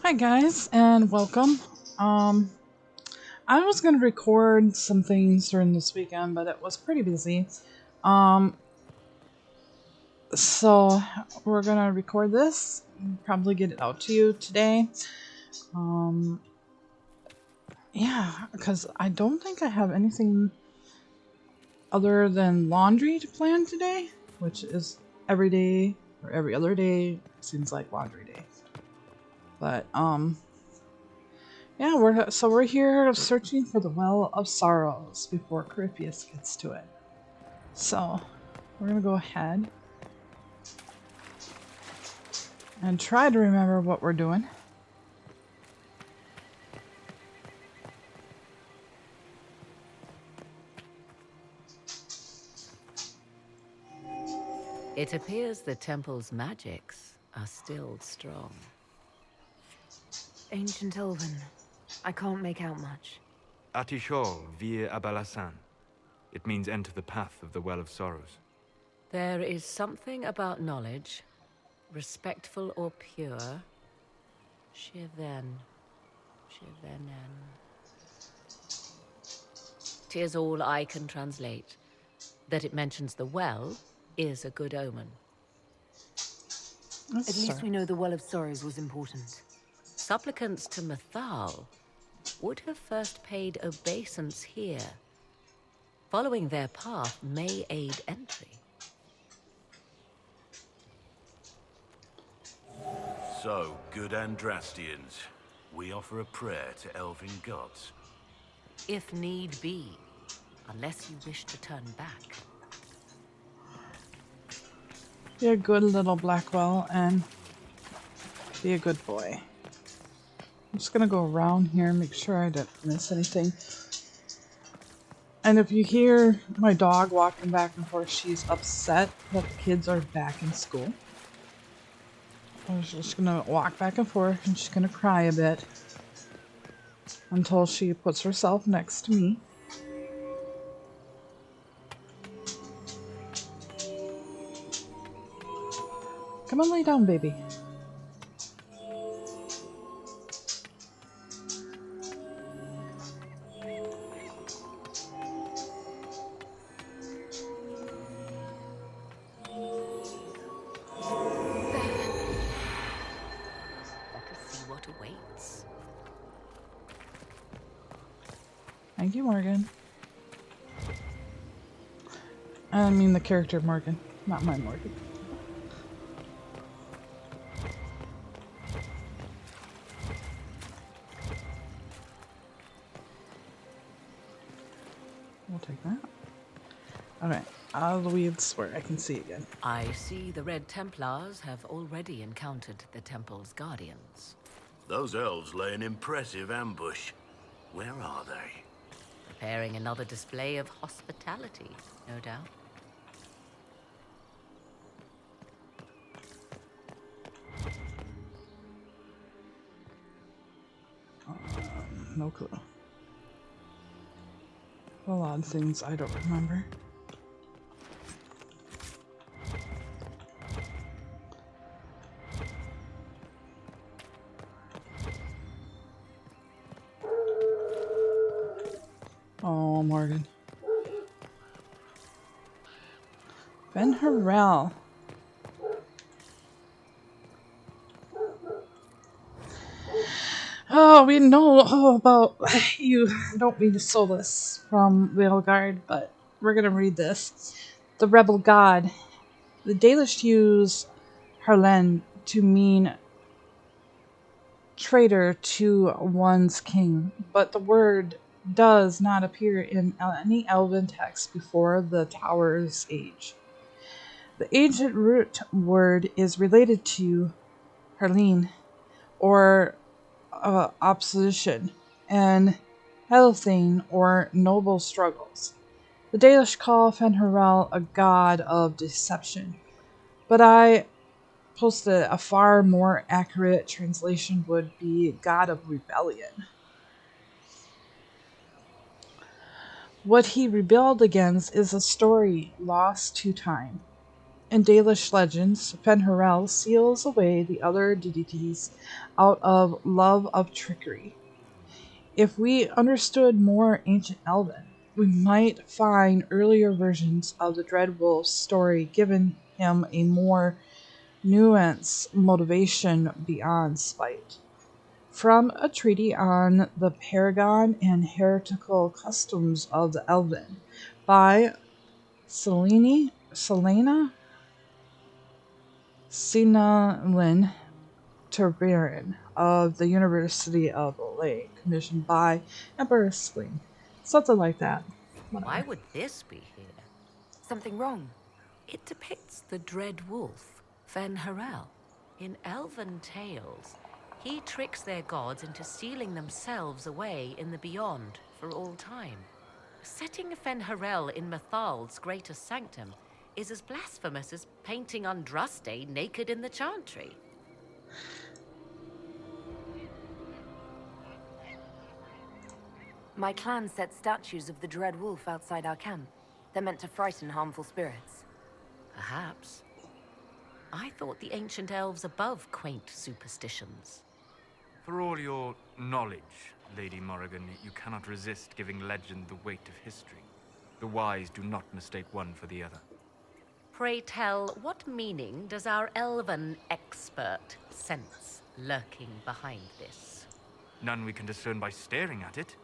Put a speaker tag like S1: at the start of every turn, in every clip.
S1: Hi guys, and welcome. Um, I was gonna record some things during this weekend, but it was pretty busy. Um, so we're gonna record this, and probably get it out to you today. Um, yeah, because I don't think I have anything other than laundry to plan today, which is every day or every other day seems like laundry day. But yeah, we're here searching for the Well of Sorrows before Corypheus gets to it. So we're gonna go ahead and try to remember what we're doing.
S2: It appears the temple's magics are still strong.
S3: Ancient Elven. I can't make out much.
S4: Atishol vir Abalasan. It means enter the path of the Well of Sorrows.
S2: There is something about knowledge, respectful or pure. Shiven. Shivenen. 'Tis all I can translate. That it mentions the well is a good omen.
S1: Let's
S3: At
S1: start.
S3: least we know the Well of Sorrows was important.
S2: Supplicants to Mathal would have first paid obeisance here. Following their path may aid entry.
S5: So, good Andrastians, we offer a prayer to Elven gods.
S2: If need be, unless you wish to turn back.
S1: Be a good little Blackwell and be a good boy. I'm just gonna go around here and make sure I didn't miss anything. And if you hear my dog walking back and forth, she's upset that the kids are back in school. I'm just gonna walk back and forth and she's gonna cry a bit until she puts herself next to me. Come on, lay down, baby.
S2: Let us see what awaits.
S1: Thank you, Morgan. I mean the character Morgan, not my Morgan. We'll take that. Okay, out of the weeds where I can see again.
S2: I see the Red Templars have already encountered the temple's guardians.
S5: Those elves lay an impressive ambush. Where are they?
S2: Preparing another display of hospitality, no doubt.
S1: No clue. A lot of things I don't remember. Oh, Morgan. Ben Harrell. Oh, we know about you. Don't mean to steal this from Veilguard, but we're gonna read this. The rebel god. The Dalish use Harlen to mean traitor to one's king, but the word does not appear in any Elven text before the Tower's age. The ancient root word is related to Harleen, or opposition, and Helthane, or noble struggles. The Dalish call Fenharel a god of deception, but I posted a far more accurate translation would be god of rebellion. What he rebelled against is a story lost to time. In Dalish legends, Fen'Harel seals away the other deities out of love of trickery. If we understood more ancient Elven, we might find earlier versions of the Dread Wolf's story giving him a more nuanced motivation beyond spite. From a treaty on the paragon and heretical customs of the Elven by Selena Sinalin Terbaran of the University of Olay, commissioned by Emperor Spling. Something like that.
S2: Why
S1: Whatever.
S2: would this be here?
S3: Something wrong?
S2: It depicts the Dread Wolf, Fen'Harel. In elven tales, he tricks their gods into sealing themselves away in the beyond for all time. Setting Fen'Harel in Mathal's greatest sanctum is as blasphemous as painting Andraste naked in the chantry.
S3: My clan set statues of the Dread Wolf outside our camp. They're meant to frighten harmful spirits.
S2: Perhaps. I thought the ancient elves above quaint superstitions.
S4: For all your knowledge, Lady Morrigan, you cannot resist giving legend the weight of history. The wise do not mistake one for the other.
S2: Pray tell, what meaning does our elven expert sense lurking behind this?
S4: None we can discern by staring at it.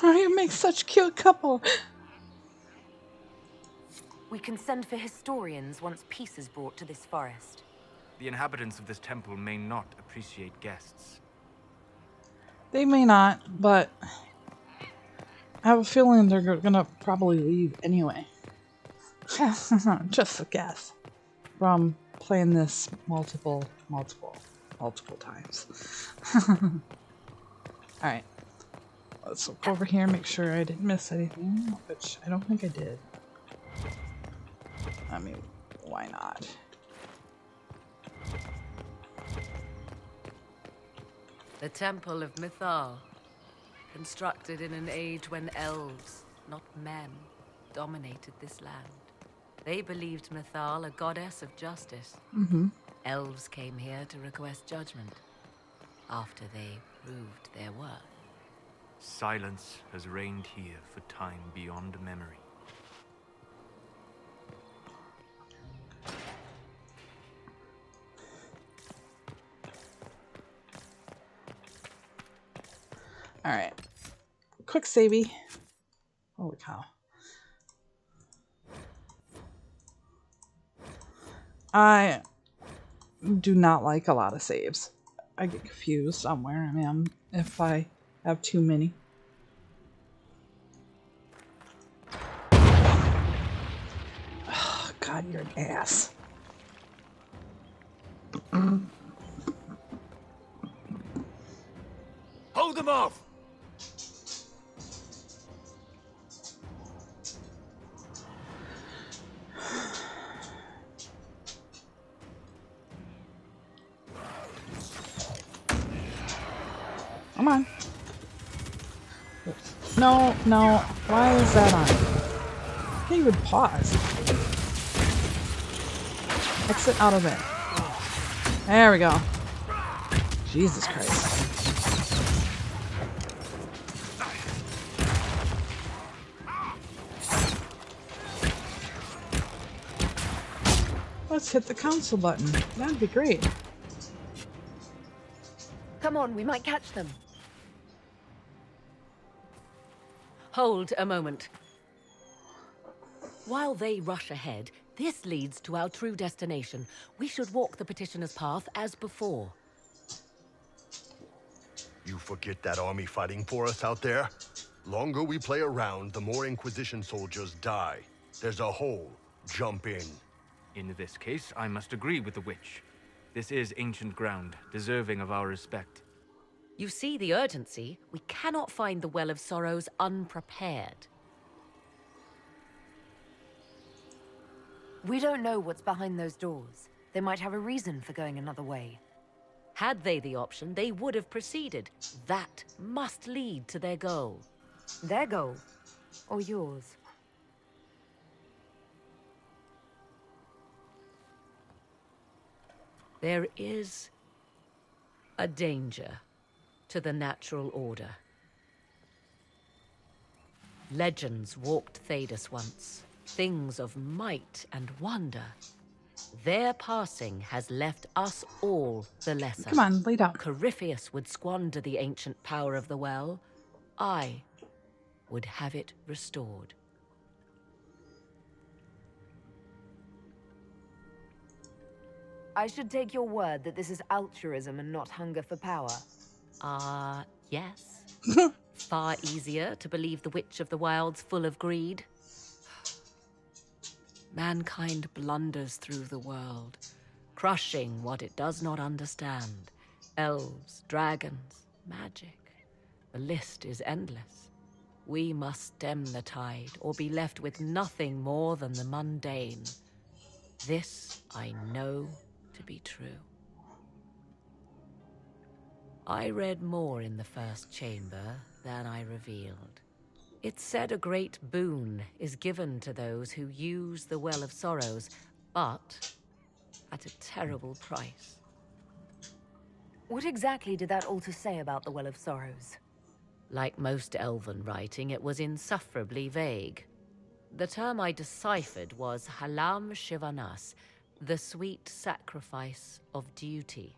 S1: You make such cute couple.
S3: We can send for historians once peace is brought to this forest.
S4: The inhabitants of this temple may not appreciate guests.
S1: They may not, but I have a feeling they're gonna probably leave anyway. Just a guess. From playing this multiple times. Alright. Let's look over here, make sure I didn't miss anything, which I don't think I did. I mean, why not?
S2: The Temple of Mythal, constructed in an age when elves, not men, dominated this land. They believed Mythal a goddess of justice. Elves came here to request judgment, after they proved their worth.
S4: Silence has reigned here for time beyond memory.
S1: Alright. Quick savey. Holy cow. I do not like a lot of saves. I get confused on where I am if I have too many. Oh, God, you're an ass.
S5: Hold them off!
S1: Come on. No, no. Why is that on? Can't even pause. Exit out of it. There we go. Jesus Christ. Let's hit the console button. That'd be great.
S3: Come on, we might catch them.
S2: Hold a moment. While they rush ahead, this leads to our true destination. We should walk the petitioner's path as before.
S6: You forget that army fighting for us out there? Longer we play around, the more Inquisition soldiers die. There's a hole. Jump in.
S4: In this case, I must agree with the witch. This is ancient ground, deserving of our respect.
S2: You see the urgency? We cannot find the Well of Sorrows unprepared.
S3: We don't know what's behind those doors. They might have a reason for going another way.
S2: Had they the option, they would have proceeded. That must lead to their goal.
S3: Their goal? Or yours?
S2: There is a danger to the natural order. Legends walked Thedas once, things of might and wonder. Their passing has left us all the lesser.
S1: Come on, lay down.
S2: Corypheus would squander the ancient power of the well. I would have it restored.
S3: I should take your word that this is altruism and not hunger for power.
S2: Yes. Far easier to believe the Witch of the Wild's full of greed. Mankind blunders through the world, crushing what it does not understand. Elves, dragons, magic. The list is endless. We must stem the tide, or be left with nothing more than the mundane. This I know to be true. I read more in the first chamber than I revealed. It said a great boon is given to those who use the Well of Sorrows, but at a terrible price.
S3: What exactly did that altar say about the Well of Sorrows?
S2: Like most Elven writing, it was insufferably vague. The term I deciphered was Halam Shivanas, the sweet sacrifice of duty.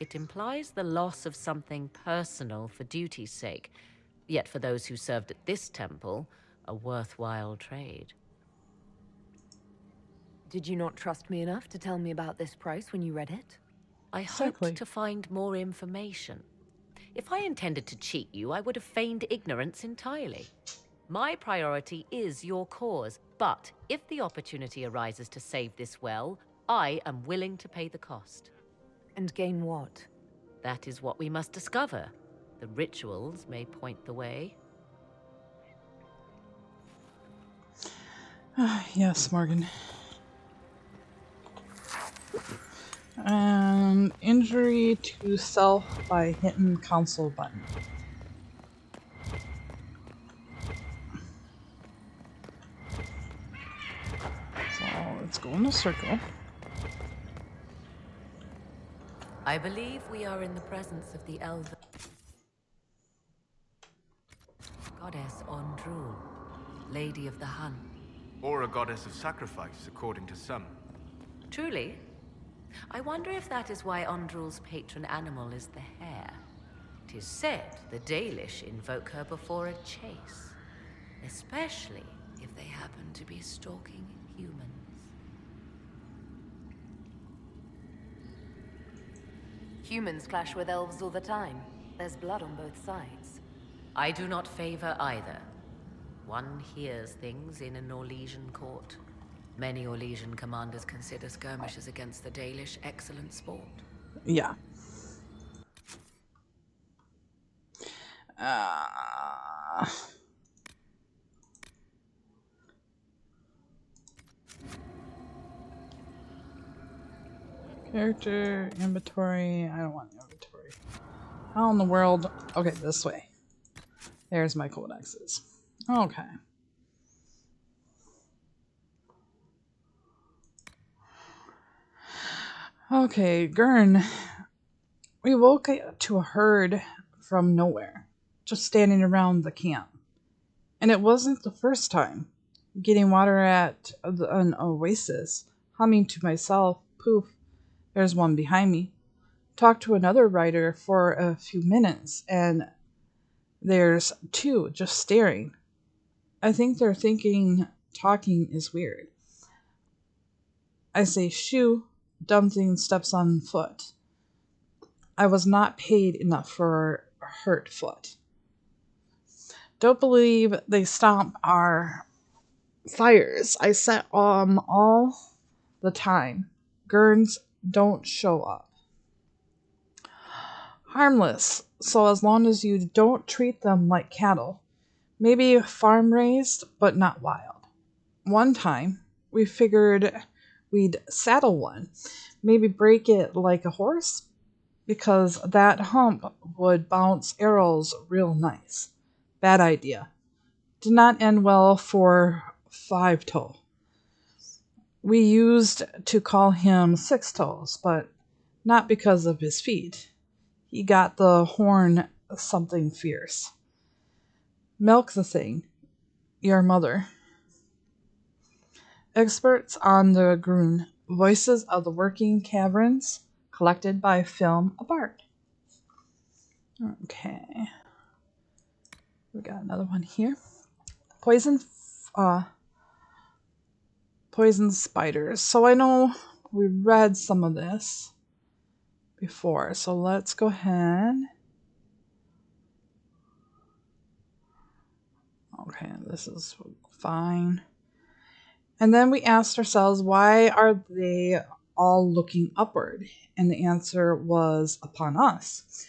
S2: It implies the loss of something personal for duty's sake, yet for those who served at this temple, a worthwhile trade.
S3: Did you not trust me enough to tell me about this price when you read it?
S2: I
S1: Exactly.
S2: hoped to find more information. If I intended to cheat you, I would have feigned ignorance entirely. My priority is your cause, but if the opportunity arises to save this well, I am willing to pay the cost.
S3: And gain what?
S2: That is what we must discover. The rituals may point the way.
S1: Yes, Morgan. And injury to self by hitting console button. So let's go in a circle.
S2: I believe we are in the presence of the Elven goddess Ondrul, Lady of the Hunt.
S4: Or a goddess of sacrifice, according to some.
S2: Truly? I wonder if that is why Ondrul's patron animal is the hare. 'Tis said the Dalish invoke her before a chase, especially if they happen to be stalking humans.
S3: Humans clash with elves all the time. There's blood on both sides.
S2: I do not favor either. One hears things in an Orlesian court. Many Orlesian commanders consider skirmishes against the Dalish excellent sport.
S1: Yeah. Character, inventory. I don't want inventory. How in the world? Okay, this way. There's my codexes. Okay. Okay, Gurn. We woke up to a herd from nowhere, just standing around the camp. And it wasn't the first time. Getting water at an oasis, humming to myself, poof, there's one behind me. Talked to another rider for a few minutes, and there's two just staring. I think they're thinking talking is weird. I say shoo, dumb thing steps on foot. I was not paid enough for a hurt foot. Don't believe they stomp our fires. I set all the time. Gurns don't show up. Harmless, so as long as you don't treat them like cattle. Maybe farm raised, but not wild. One time, we figured we'd saddle one. Maybe break it like a horse, because that hump would bounce arrows real nice. Bad idea. Did not end well for Five Toe. We used to call him Six Toes, but not because of his feet. He got the horn something fierce. Milk the thing, your mother. Experts on the Grun, voices of the working caverns, collected by Film Apart. Okay. We got another one here. Poison spiders. So I know we read some of this before. So let's go ahead. Okay, this is fine. And then we asked ourselves, why are they all looking upward? And the answer was upon us.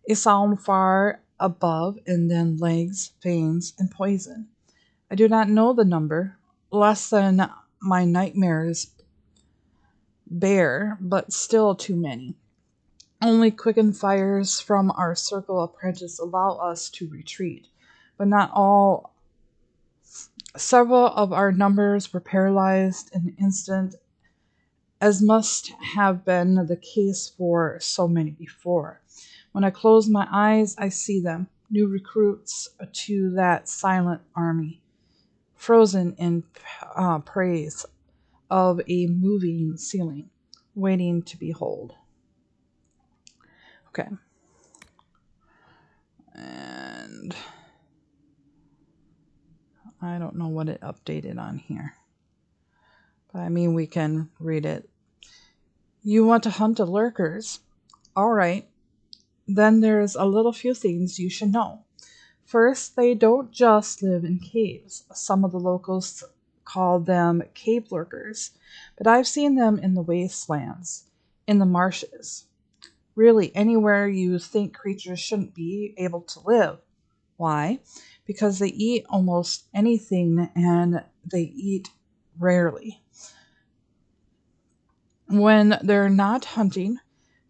S1: A sound far above, and then legs, veins, and poison. I do not know the number, less than my nightmares bear, but still too many. Only quickened fires from our circle apprentice allow us to retreat, but not all. Several of our numbers were paralyzed in an instant, as must have been the case for so many before. When I close my eyes, I see them, new recruits to that silent army, frozen in praise of a moving ceiling, waiting to behold. Okay. And I don't know what it updated on here. But I mean, we can read it. You want to hunt the lurkers? All right. Then there's a little few things you should know. First, they don't just live in caves. Some of the locals call them cave lurkers, but I've seen them in the wastelands, in the marshes. Really, anywhere you think creatures shouldn't be able to live. Why? Because they eat almost anything and they eat rarely. When they're not hunting,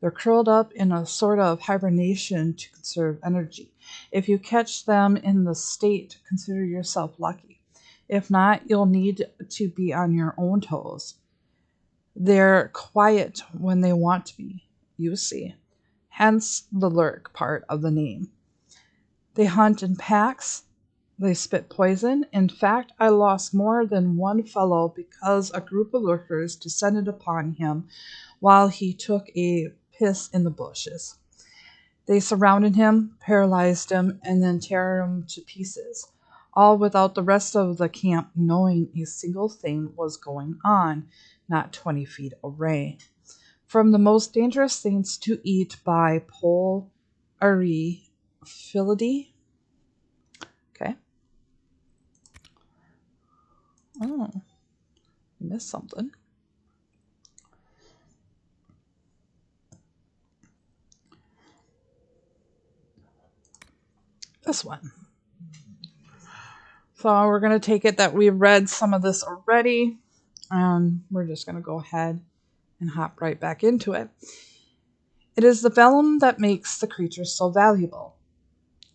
S1: they're curled up in a sort of hibernation to conserve energy. If you catch them in the state, consider yourself lucky. If not, you'll need to be on your own toes. They're quiet when they want to be, you see. Hence the lurk part of the name. They hunt in packs. They spit poison. In fact, I lost more than one fellow because a group of lurkers descended upon him while he took a piss in the bushes. They surrounded him, paralyzed him, and then tear him to pieces, all without the rest of the camp knowing a single thing was going on, not 20 feet away. From the most dangerous things to eat by Paul Ari Philidae. Okay. Oh, I missed something. This one. So we're going to take it that we've read some of this already, and we're just going to go ahead and hop right back into it. It is the vellum that makes the creature so valuable.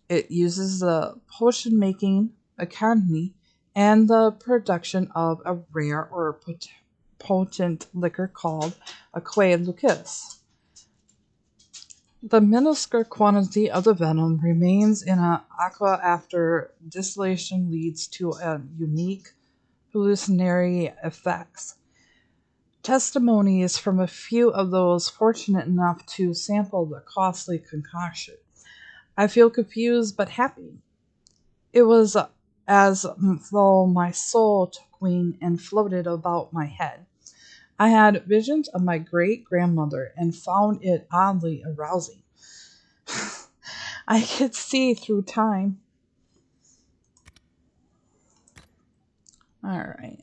S1: It uses the potion-making economy and the production of a rare or potent liquor called Aquae Lucus. The minuscule quantity of the venom remains in an aqua after distillation leads to a unique hallucinatory effects. Testimonies from a few of those fortunate enough to sample the costly concoction. I feel confused but happy. It was as though my soul took wing and floated about my head. I had visions of my great-grandmother and found it oddly arousing. I could see through time. All right.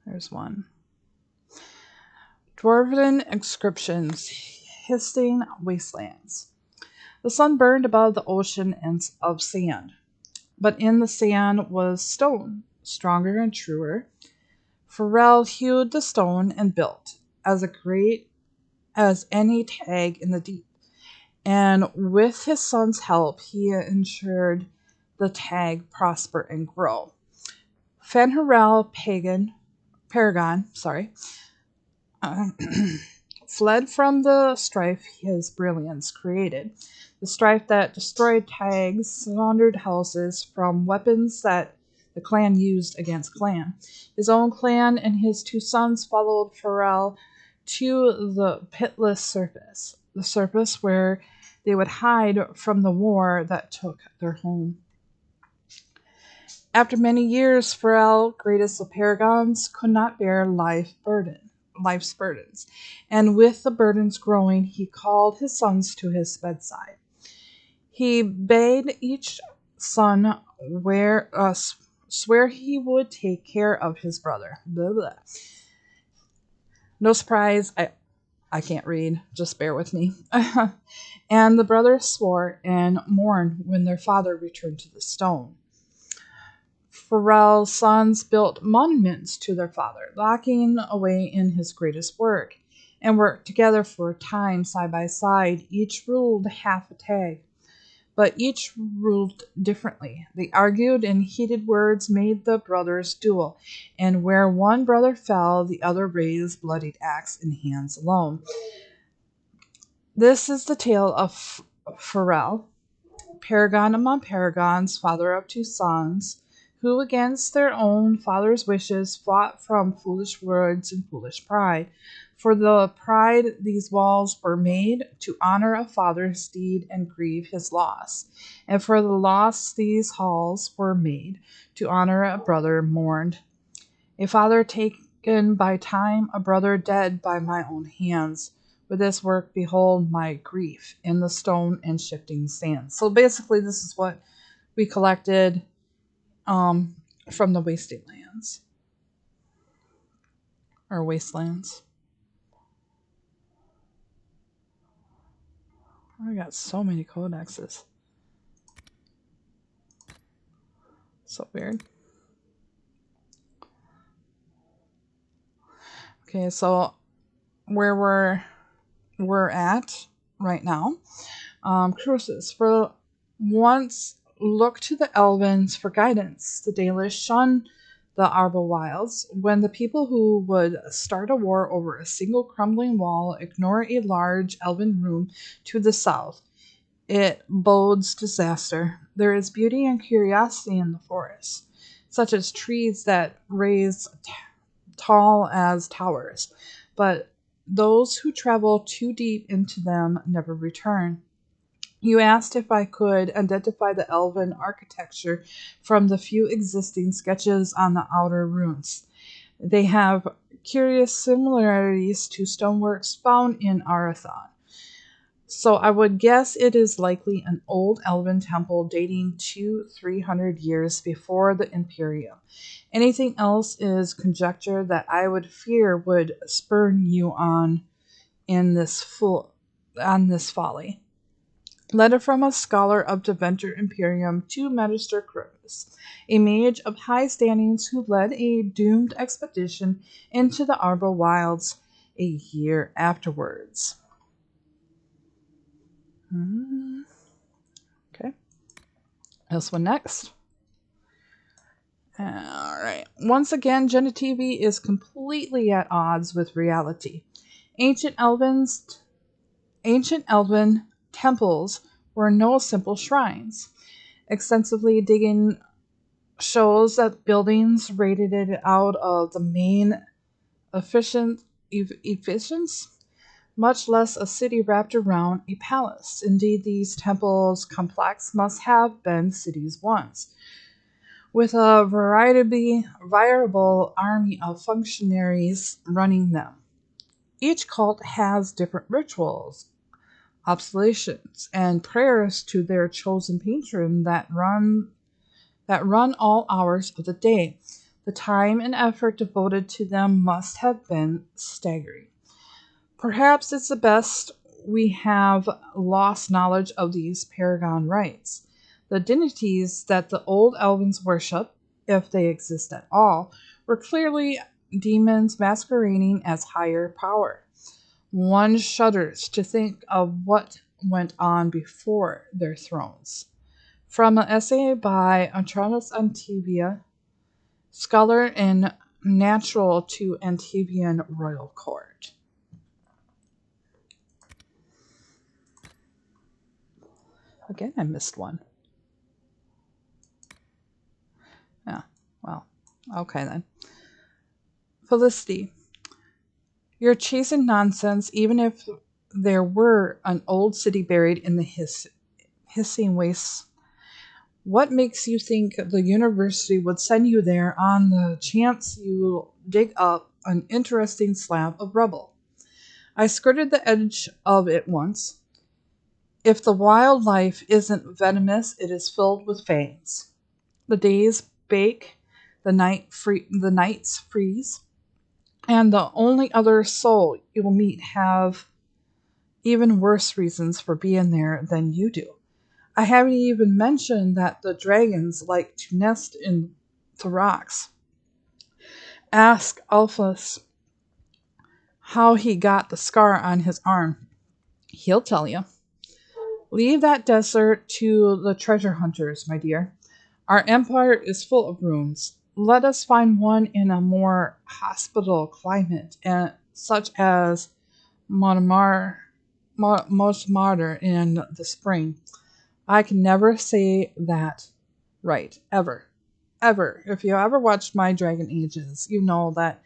S1: There's one. Dwarven inscriptions, hissing wastelands. The sun burned above the ocean of sand, but in the sand was stone, stronger and truer. Pharrell hewed the stone and built, as great as any tag in the deep, and with his son's help he ensured the tag prosper and grow. Fenharel Paragon, fled from the strife his brilliance created. The strife that destroyed tags, sundered houses from weapons that the clan used against clan. His own clan and his two sons followed Pharrell to the pitless surface, the surface where they would hide from the war that took their home. After many years, Pharrell, greatest of paragons, could not bear life's burdens, and with the burdens growing, he called his sons to his bedside. He bade each son swear he would take care of his brother. Blah, blah. No surprise, I can't read, just bear with me. And the brothers swore and mourned when their father returned to the stone. Pharrell's sons built monuments to their father, locking away in his greatest work, and worked together for a time side by side. Each ruled half a tag, but each ruled differently. They argued, and heated words made the brothers duel, and where one brother fell, the other raised bloodied axe in hands alone. This is the tale of Pharrell, paragon among paragons, father of two sons, who against their own father's wishes fought from foolish words and foolish pride. For the pride these walls were made to honor a father's deed and grieve his loss, and for the loss these halls were made to honor a brother mourned. A father taken by time, a brother dead by my own hands. With this work, behold my grief in the stone and shifting sand. So basically, this is what we collected from the wastelands. Or wastelands. I got so many codexes. So weird. Okay, so where we're at right now. Cruces. For once, look to the Elvens for guidance. The Dalish shun the Arba Wilds. When the people who would start a war over a single crumbling wall ignore a large Elven room to the south, it bodes disaster. There is beauty and curiosity in the forest, such as trees that raise tall as towers, but those who travel too deep into them never return. You asked if I could identify the elven architecture from the few existing sketches on the outer ruins. They have curious similarities to stoneworks found in Arathon. So I would guess it is likely an old elven temple dating 200-300 years before the Imperium. Anything else is conjecture that I would fear would spurn you on this folly. Letter from a scholar of Deventer Imperium to Magister Crocus, a mage of high standings who led a doomed expedition into the Arba Wilds a year afterwards. Okay. This one next. Alright. Once again, Genitivi is completely at odds with reality. Ancient Elven temples were no simple shrines. Extensively digging shows that buildings rated out of the main efficiency, much less a city wrapped around a palace. Indeed, these temples complex must have been cities once, with a variable army of functionaries running them. Each cult has different rituals, oblations, and prayers to their chosen patron that run all hours of the day. The time and effort devoted to them must have been staggering. Perhaps it's the best we have lost knowledge of these paragon rites. The deities that the old Elvens worship, if they exist at all, were clearly demons masquerading as higher power. One shudders to think of what went on before their thrones. From an essay by Antranus Antibia, scholar in Natural to Antibian Royal Court. Again, I missed one. Yeah, well, okay then. Felicity, you're chasing nonsense even if there were an old city buried in the hissing wastes. What makes you think the university would send you there on the chance you'll dig up an interesting slab of rubble? I skirted the edge of it once. If the wildlife isn't venomous, it is filled with fangs. The days bake, the nights freeze, and the only other soul you'll meet have even worse reasons for being there than you do. I haven't even mentioned that the dragons like to nest in the rocks. Ask Alphas how he got the scar on his arm. He'll tell you. Leave that desert to the treasure hunters, my dear. Our empire is full of ruins. Let us find one in a more hospitable climate, such as Montmartre in the spring. I can never say that right, ever. Ever. If you ever watched my Dragon Ages, you know that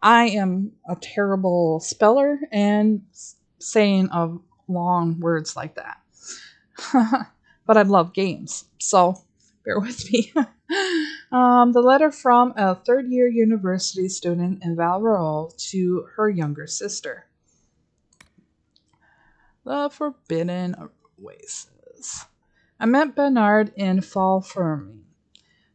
S1: I am a terrible speller and saying of long words like that. But I love games, so bear with me. The letter from a third-year university student in Valrol to her younger sister. The Forbidden Oasis. I met Bernard in Fall Fermi.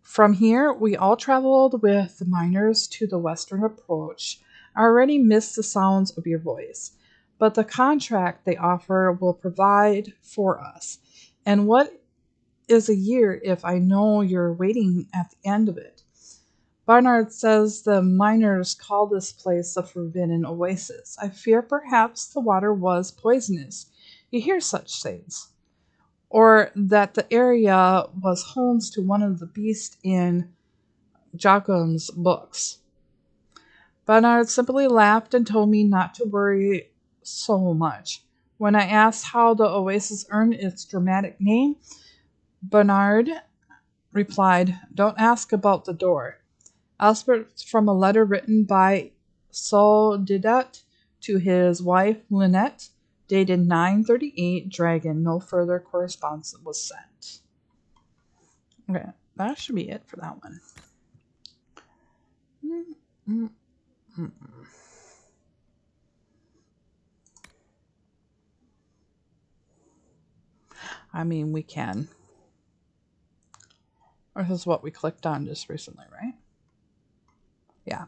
S1: From here, we all traveled with the miners to the western approach. I already missed the sounds of your voice, but the contract they offer will provide for us. And what is a year if I know you're waiting at the end of it? Barnard says the miners call this place the Forbidden Oasis. I fear perhaps the water was poisonous. You hear such things. Or that the area was home to one of the beasts in Jacob's books. Barnard simply laughed and told me not to worry so much. When I asked how the oasis earned its dramatic name, Bernard replied, "Don't ask about the door. Elspeth from a letter written by Soldidat to his wife Lynette, dated 938 Dragon. No further correspondence was sent." Okay, that should be it for that one. I mean, we can. This is what we clicked on just recently, right? Yeah.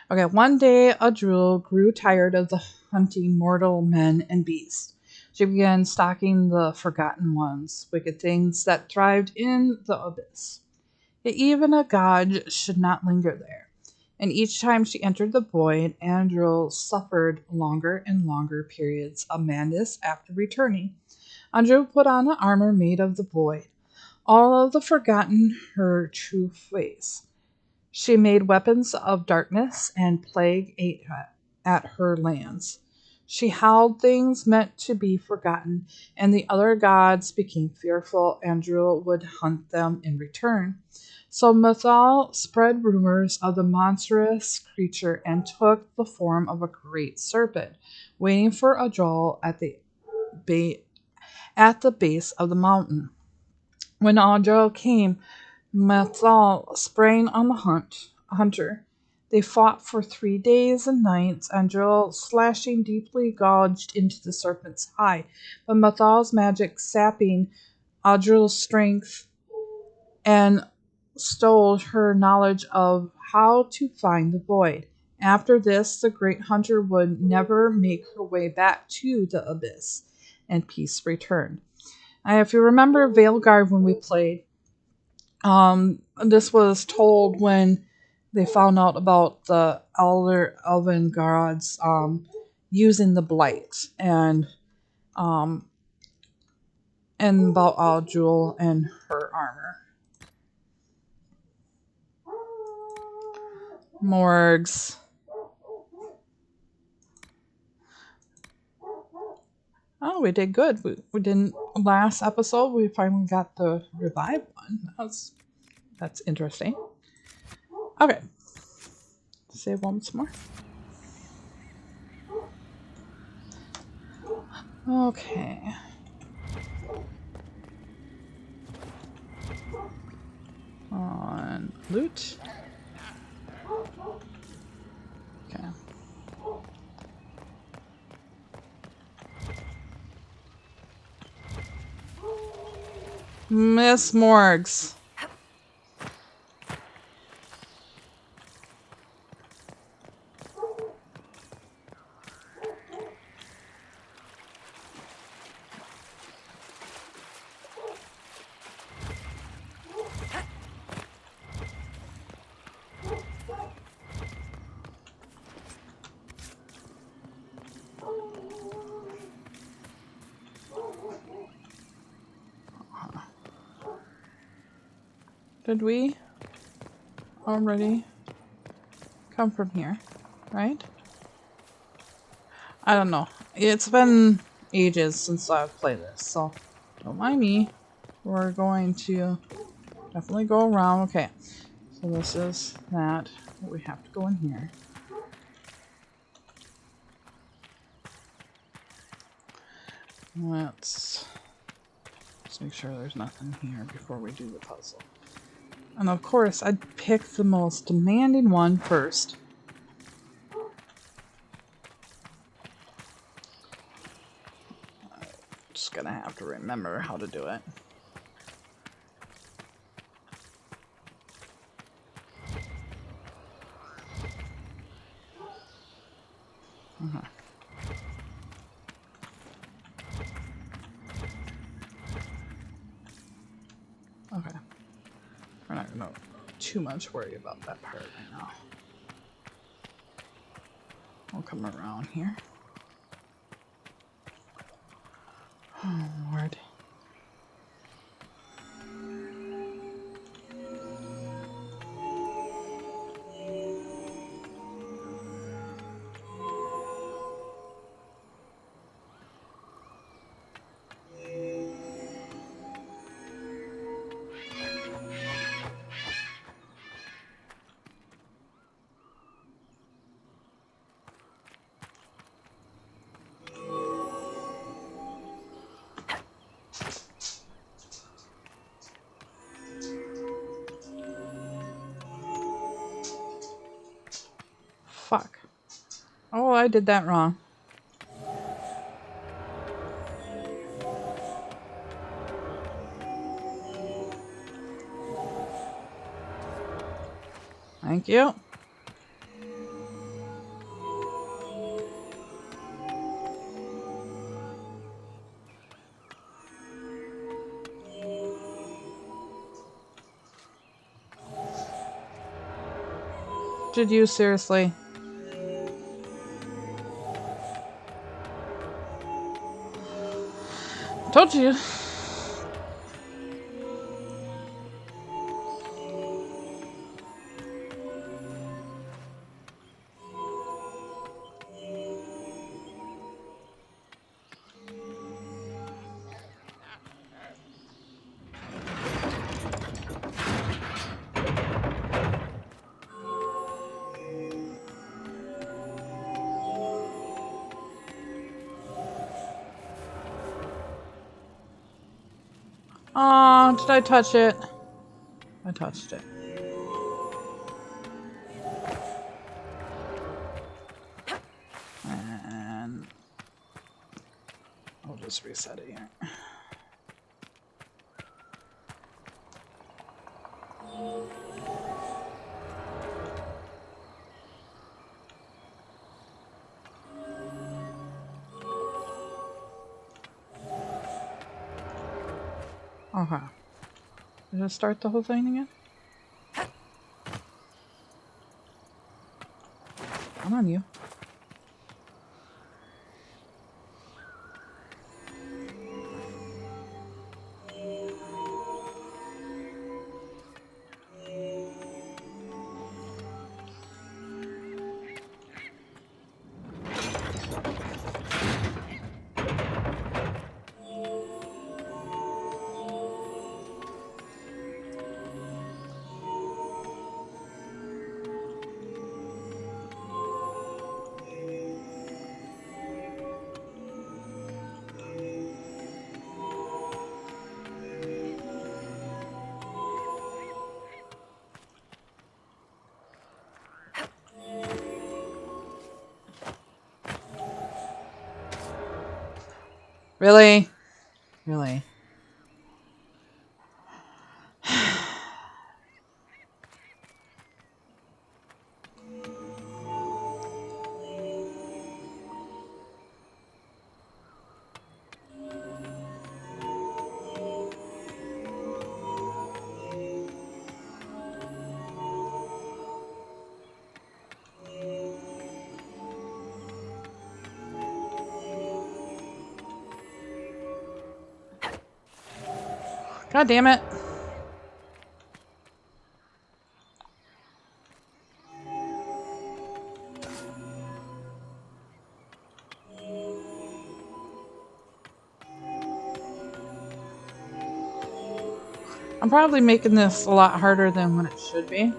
S1: Okay, one day Adrul grew tired of the hunting mortal men and beasts. She began stalking the forgotten ones, wicked things that thrived in the abyss. Yet even a god should not linger there. And each time she entered the void, Andril suffered longer and longer periods of madness after returning. Andril put on the armor made of the void. All of the forgotten her true face. She made weapons of darkness, and plague ate at her lands. She howled things meant to be forgotten, and the other gods became fearful. Andril would hunt them in return. So Mithal spread rumors of the monstrous creature and took the form of a great serpent, waiting for Adril at the base of the mountain. When Adril came, Mithal sprang on the hunter. They fought for 3 days and nights, Andril slashing deeply gouged into the serpent's hide, but Mithal's magic sapping Adril's strength and stole her knowledge of how to find the void. After this, the great hunter would never make her way back to the abyss, and peace returned. If you remember Veilguard when we played, this was told when they found out about the Elven gods using the blight and about Aljul and her armor. Morgs. Oh, Oh, we did good. We didn't last episode. We finally got the revived one. That's interesting. Okay, save once more. Okay. On loot. Okay. Miss Morgs. Did we already come from here, right? I don't know. It's been ages since I've played this, so don't mind me. We're going to definitely go around. Okay, so this is that. We have to go in here. Let's just make sure there's nothing here before we do the puzzle. And of course, I'd pick the most demanding one first. I'm just gonna have to remember how to do it. Okay. We're not gonna too much worry about that part right now. We'll come around here. Oh, Lord. Fuck. Oh, I did that wrong. Thank you. Did you seriously? Told you. Oh, did I touch it? I touched it. And I'll just reset it here. Okay. Did it start the whole thing again? Come on, you. Really? Really? God damn it. I'm probably making this a lot harder than what it should be.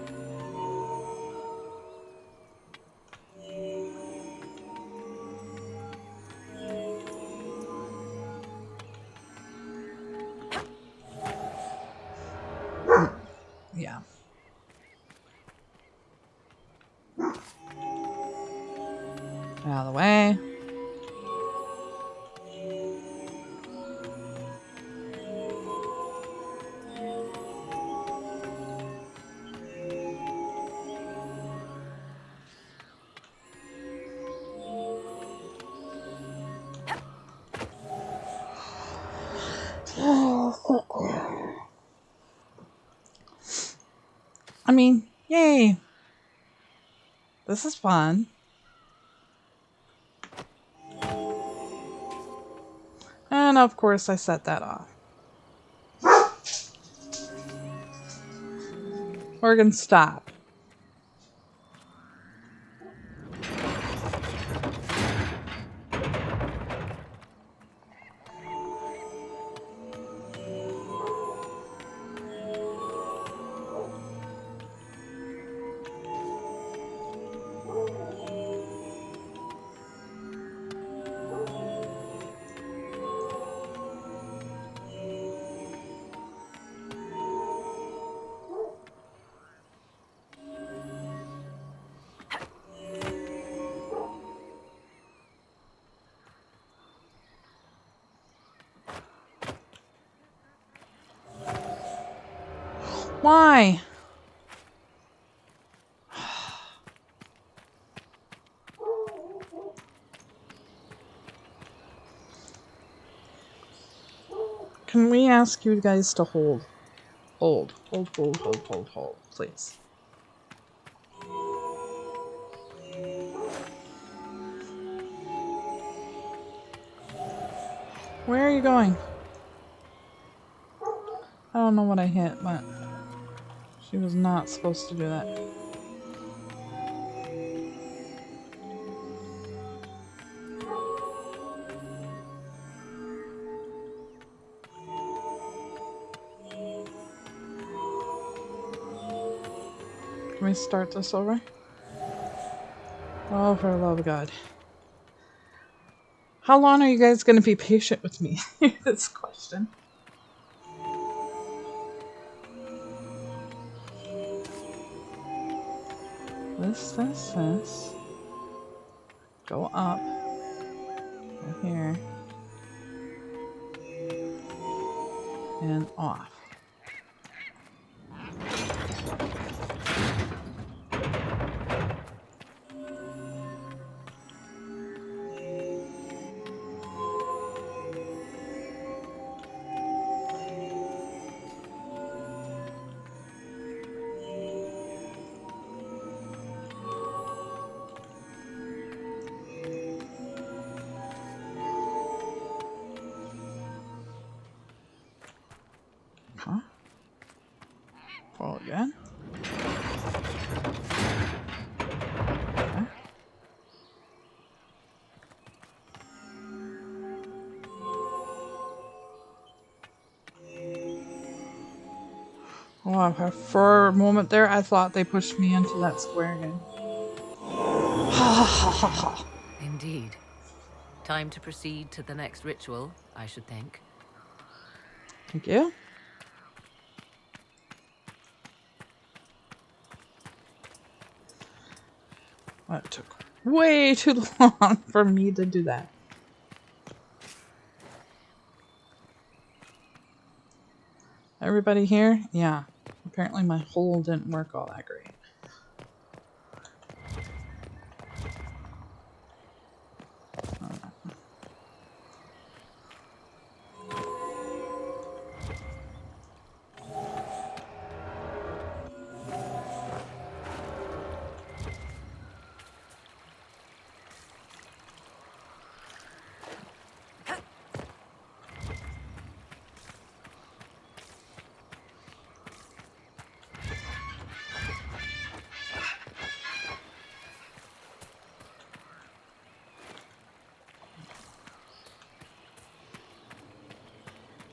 S1: Yeah. Out of the way. I mean, yay. This is fun. And of course I set that off. Morgan, stop. Why? Can we ask you guys to hold? Hold, please. Where are you going? I don't know what I hit, but she was not supposed to do that. Can we start this over? Oh, for the love of God. How long are you guys going to be patient with me? This question. This. Go up. Go here. And off. Huh? Roll again. Okay. Oh, for a moment there, I thought they pushed me into that square again.
S2: Indeed. Time to proceed to the next ritual, I should think.
S1: Thank you. That took way too long for me to do that. Everybody here? Yeah. Apparently my hole didn't work all that great.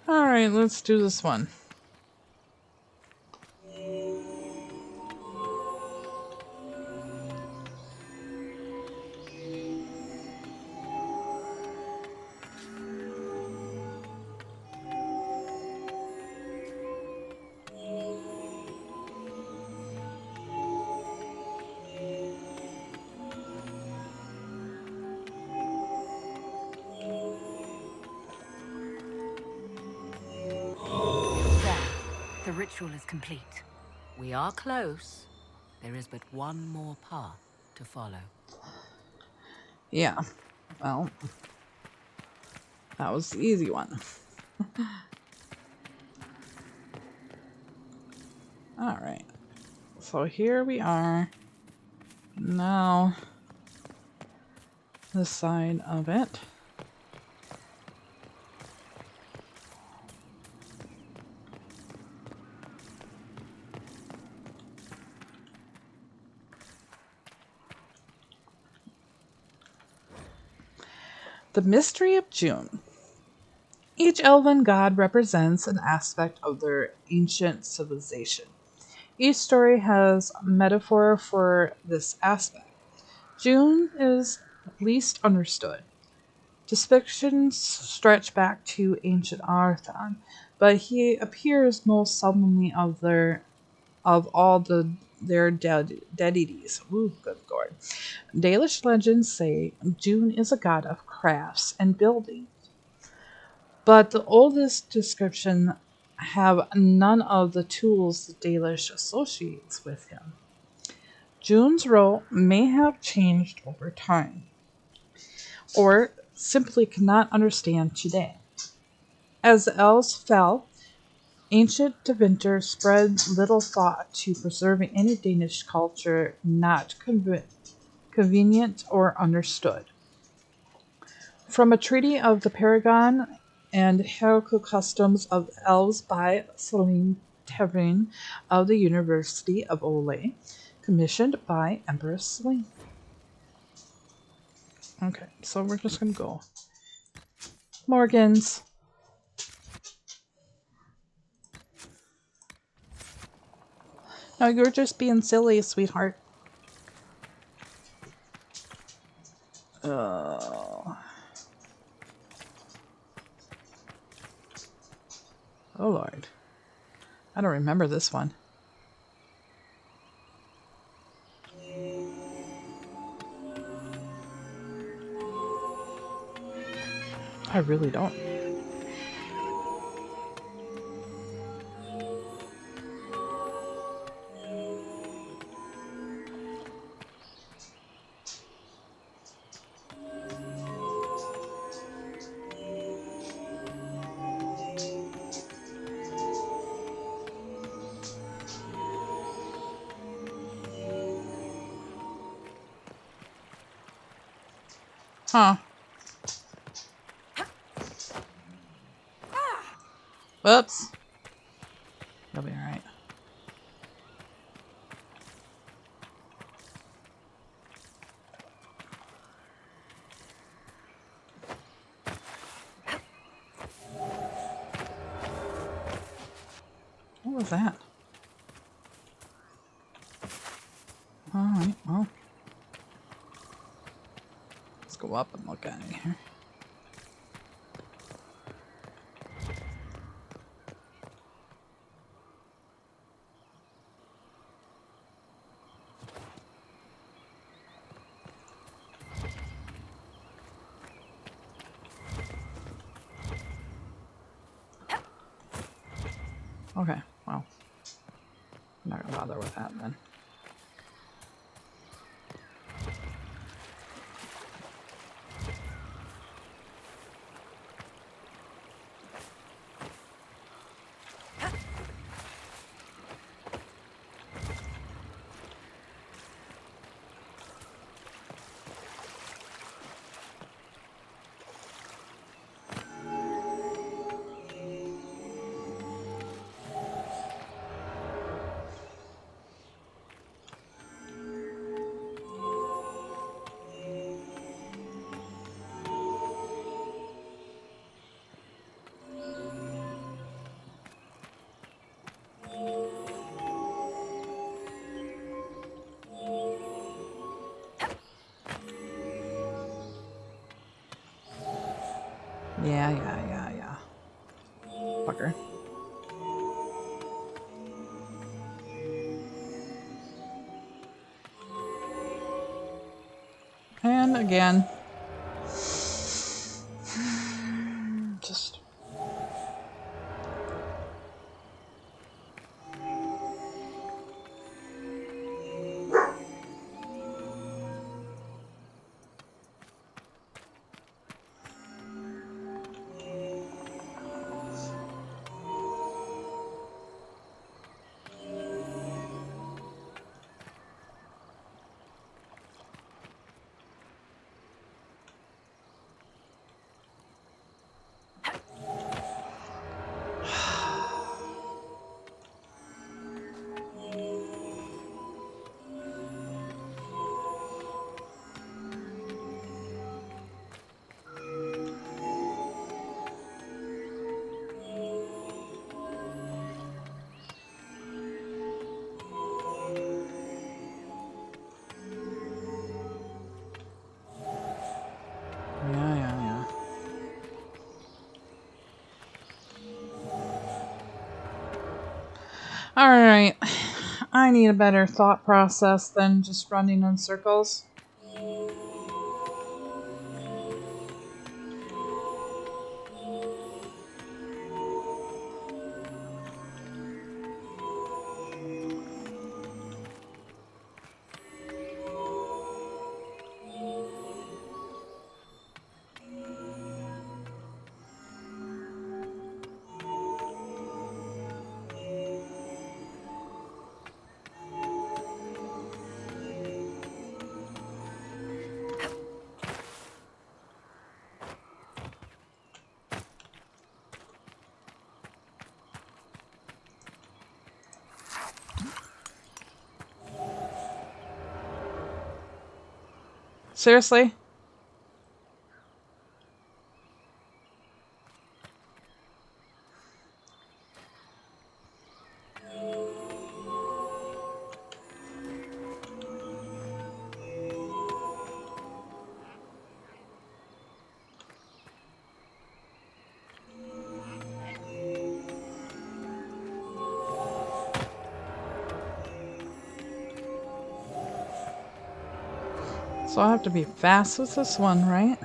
S1: Alright, let's do this one.
S3: There. The ritual is complete.
S2: We are close. There is but one more path to follow.
S1: Yeah. Well, that was the easy one. Alright. So here we are. Now, this side of it. The mystery of June. Each elven god represents an aspect of their ancient civilization. Each story has a metaphor for this aspect. June is least understood. Depictions stretch back to ancient Arthon, but he appears most solemnly of all their deities. Ooh, good lord. Dalish legends say June is a god of crafts and building, but the oldest description have none of the tools the Dalish associates with him. June's role may have changed over time, or simply cannot understand today. As the elves fell, ancient Deventer spread little thought to preserving any Danish culture not convenient or understood. From a treaty of the Paragon and Heretical Customs of Elves by Celine Tevrin of the University of Ole, commissioned by Empress Celine. Okay, so we're just gonna go. Morgans. No, you're just being silly, sweetheart. Oh. Oh, Lord. I don't remember this one. I really don't. Huh. Whoops. You'll be alright. What was that? Alright, well. Let's go up and look at it here. Okay, well, I'm not gonna bother with that then. Yeah. Fucker. And again. Just... Yeah. Alright. I need a better thought process than just running in circles. Seriously? So I have to be fast with this one, right?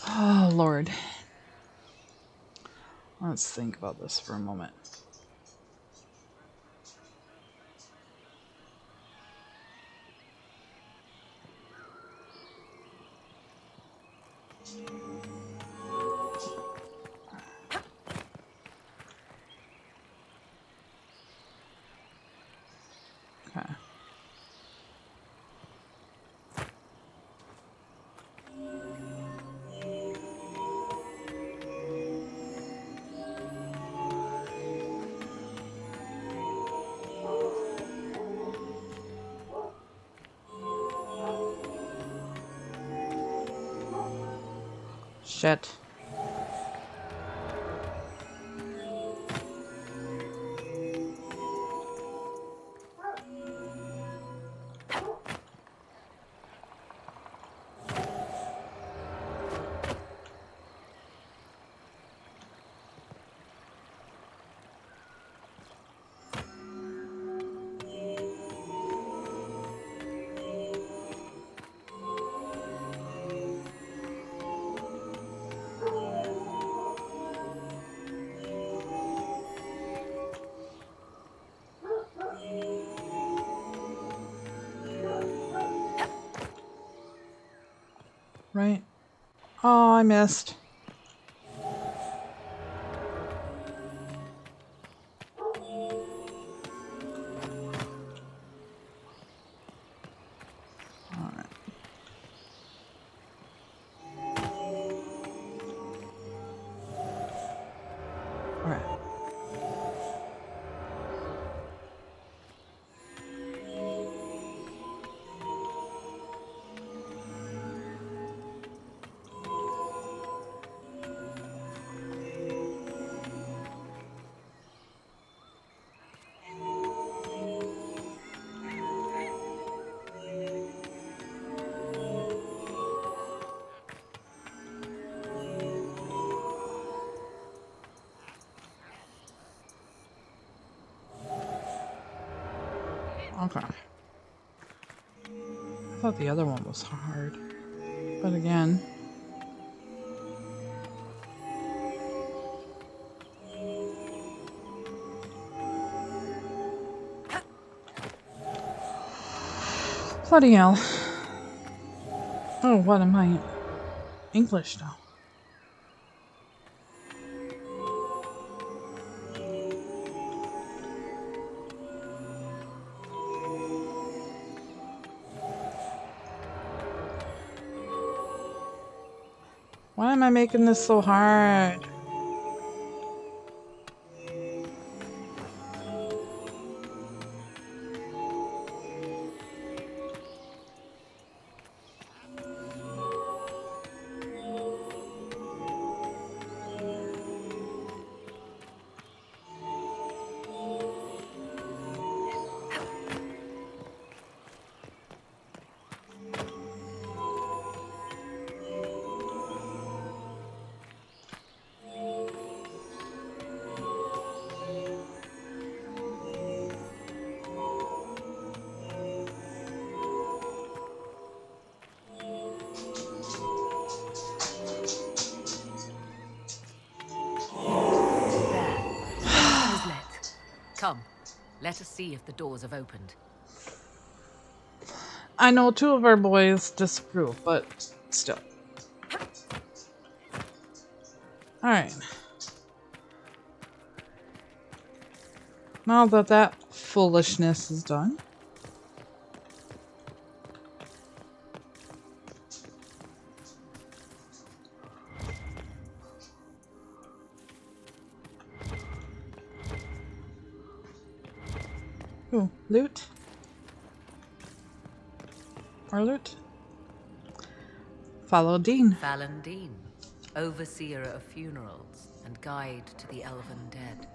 S1: Oh, Lord. Let's think about this for a moment. Okay. Shit. Right? Oh, I missed. Alright. Alright. Okay. I thought the other one was hard. But again. Bloody hell. Oh, what am I? English now. Why am I making this so hard?
S2: There. The lantern is lit. Come, let us see if the doors have opened.
S1: I know two of our boys disapprove, but still. Alright. Now that that foolishness is done. Ooh, loot? Or loot? Follow Dean.
S2: Fallon Dean, overseer of funerals and guide to the Elven dead.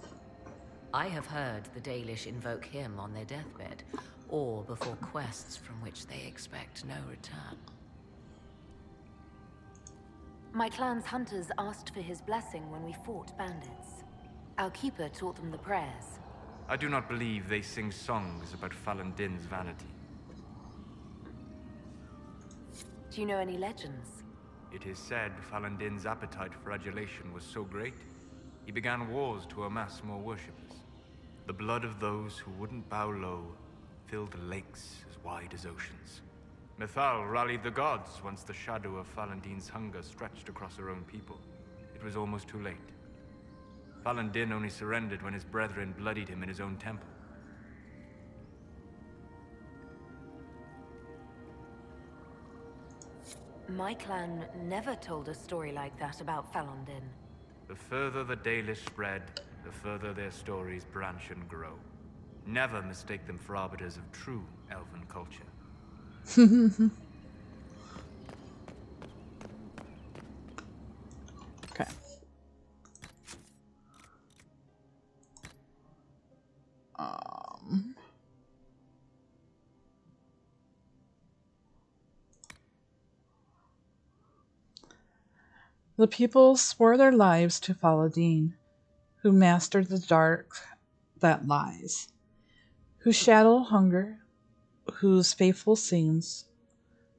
S2: I have heard the Dalish invoke him on their deathbed, or before quests from which they expect no return.
S3: My clan's hunters asked for his blessing when we fought bandits. Our keeper taught them the prayers.
S4: I do not believe they sing songs about Fallon Din's vanity.
S3: Do you know any legends?
S4: It is said Fallon Din's appetite for adulation was so great, he began wars to amass more worshippers. The blood of those who wouldn't bow low filled lakes as wide as oceans. Mithal rallied the gods once the shadow of Fallon Din's hunger stretched across her own people. It was almost too late. Fallon Din only surrendered when his brethren bloodied him in his own temple.
S3: My clan never told a story like that about Fallon Din.
S4: The further the Dalish spread, the further their stories branch and grow. Never mistake them for arbiters of true Elven culture.
S1: Okay. The people swore their lives to follow Dean, who mastered the dark that lies, whose shadow hunger, whose faithful scenes,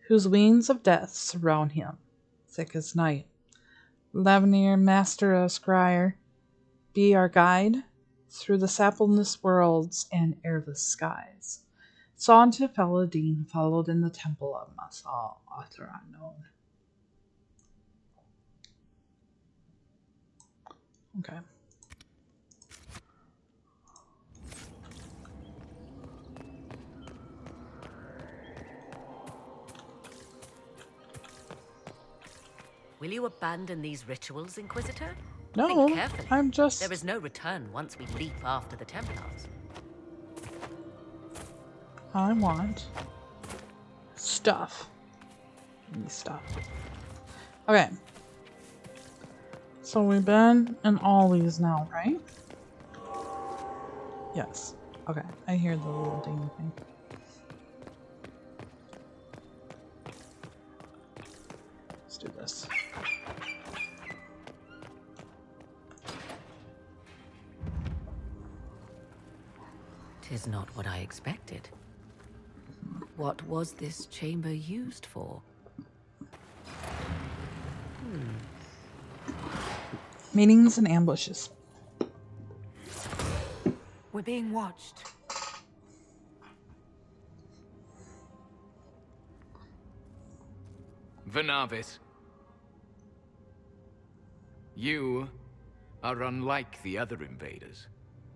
S1: whose wings of death surround him, thick as night. Lavenir, master of Scryer, be our guide through the sapless worlds and airless skies. Saw to Dean followed in the temple of Masal, author unknown. Okay.
S2: Will you abandon these rituals, Inquisitor? Think
S1: No,
S2: carefully.
S1: I'm just...
S2: There is no return once we leap after the Templars.
S1: I want stuff. Give me stuff. Okay. So we've been in all these now, right? Yes. Okay. I hear the little ding thing. Let's do this.
S2: Tis not what I expected. What was this chamber used for?
S1: Meetings and ambushes.
S3: We're being watched.
S7: Venavis, you are unlike the other invaders.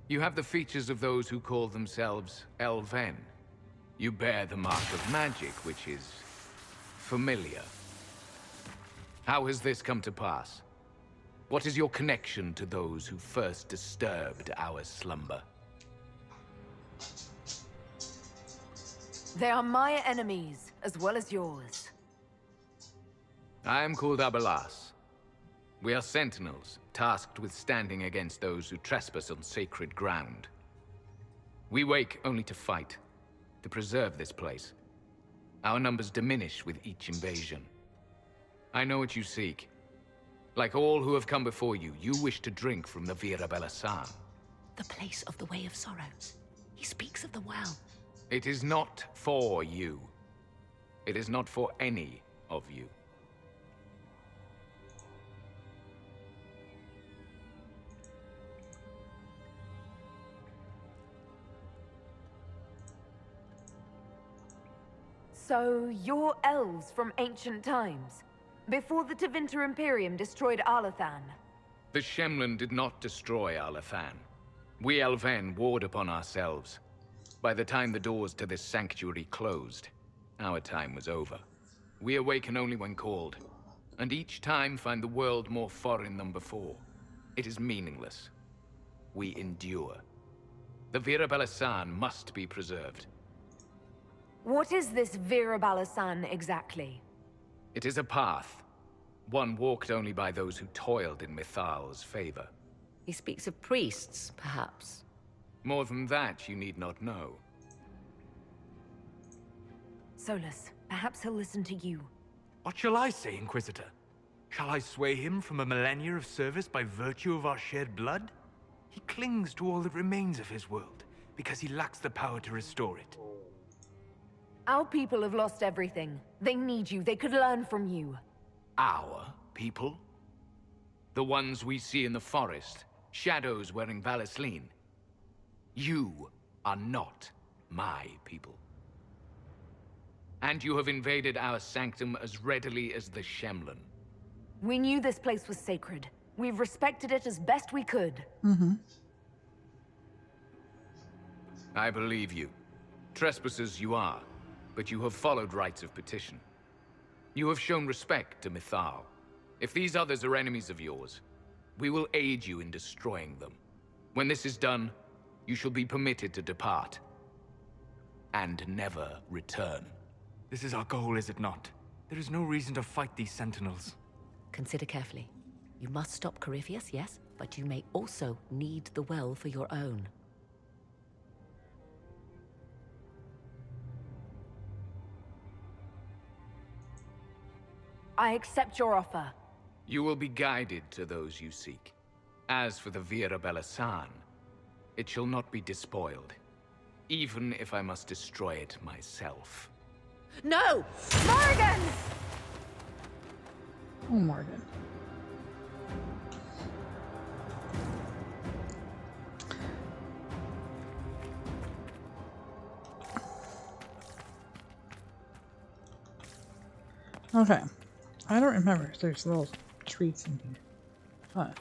S7: You have the features of those who call themselves Elven. You bear the mark of magic, which is familiar. How has this come to pass? What is your connection to those who first disturbed our slumber?
S3: They are my enemies, as well as yours.
S7: I am called Abelas. We are sentinels, tasked with standing against those who trespass on sacred ground. We wake only to fight, to preserve this place. Our numbers diminish with each invasion. I know what you seek. Like all who have come before you, you wish to drink from the Vira Belasan.
S2: The place of the Way of Sorrows. He speaks of the well.
S7: It is not for you. It is not for any of you.
S3: So, you're elves from ancient times, before the Tevinter Imperium destroyed Arlathan.
S7: The Shemlin did not destroy Arlathan. We Elven warred upon ourselves. By the time the doors to this sanctuary closed, our time was over. We awaken only when called, and each time find the world more foreign than before. It is meaningless. We endure. The Vira Belasan must be preserved.
S3: What is this Vira Balasan exactly?
S7: It is a path, one walked only by those who toiled in Mithal's favor.
S2: He speaks of priests, perhaps.
S7: More than that, you need not know.
S3: Solus, perhaps he'll listen to you.
S4: What shall I say, Inquisitor? Shall I sway him from a millennia of service by virtue of our shared blood? He clings to all that remains of his world, because he lacks the power to restore it.
S3: Our people have lost everything. They need you. They could learn from you.
S7: Our people? The ones we see in the forest, shadows wearing Valisleen. You are not my people. And you have invaded our sanctum as readily as the Shemlin.
S3: We knew this place was sacred. We've respected it as best we could.
S7: I believe you. Trespassers you are, but you have followed rites of petition. You have shown respect to Mithal. If these others are enemies of yours, we will aid you in destroying them. When this is done, you shall be permitted to depart. And never return.
S4: This is our goal, is it not? There is no reason to fight these sentinels.
S2: Consider carefully. You must stop Corypheus, yes, but you may also need the well for your own.
S3: I accept your offer.
S7: You will be guided to those you seek. As for the Vira Belasan, it shall not be despoiled, even if I must destroy it myself.
S2: No!
S3: Morgan!
S1: Oh, Morgan. Okay. I don't remember if there's little treats in here. But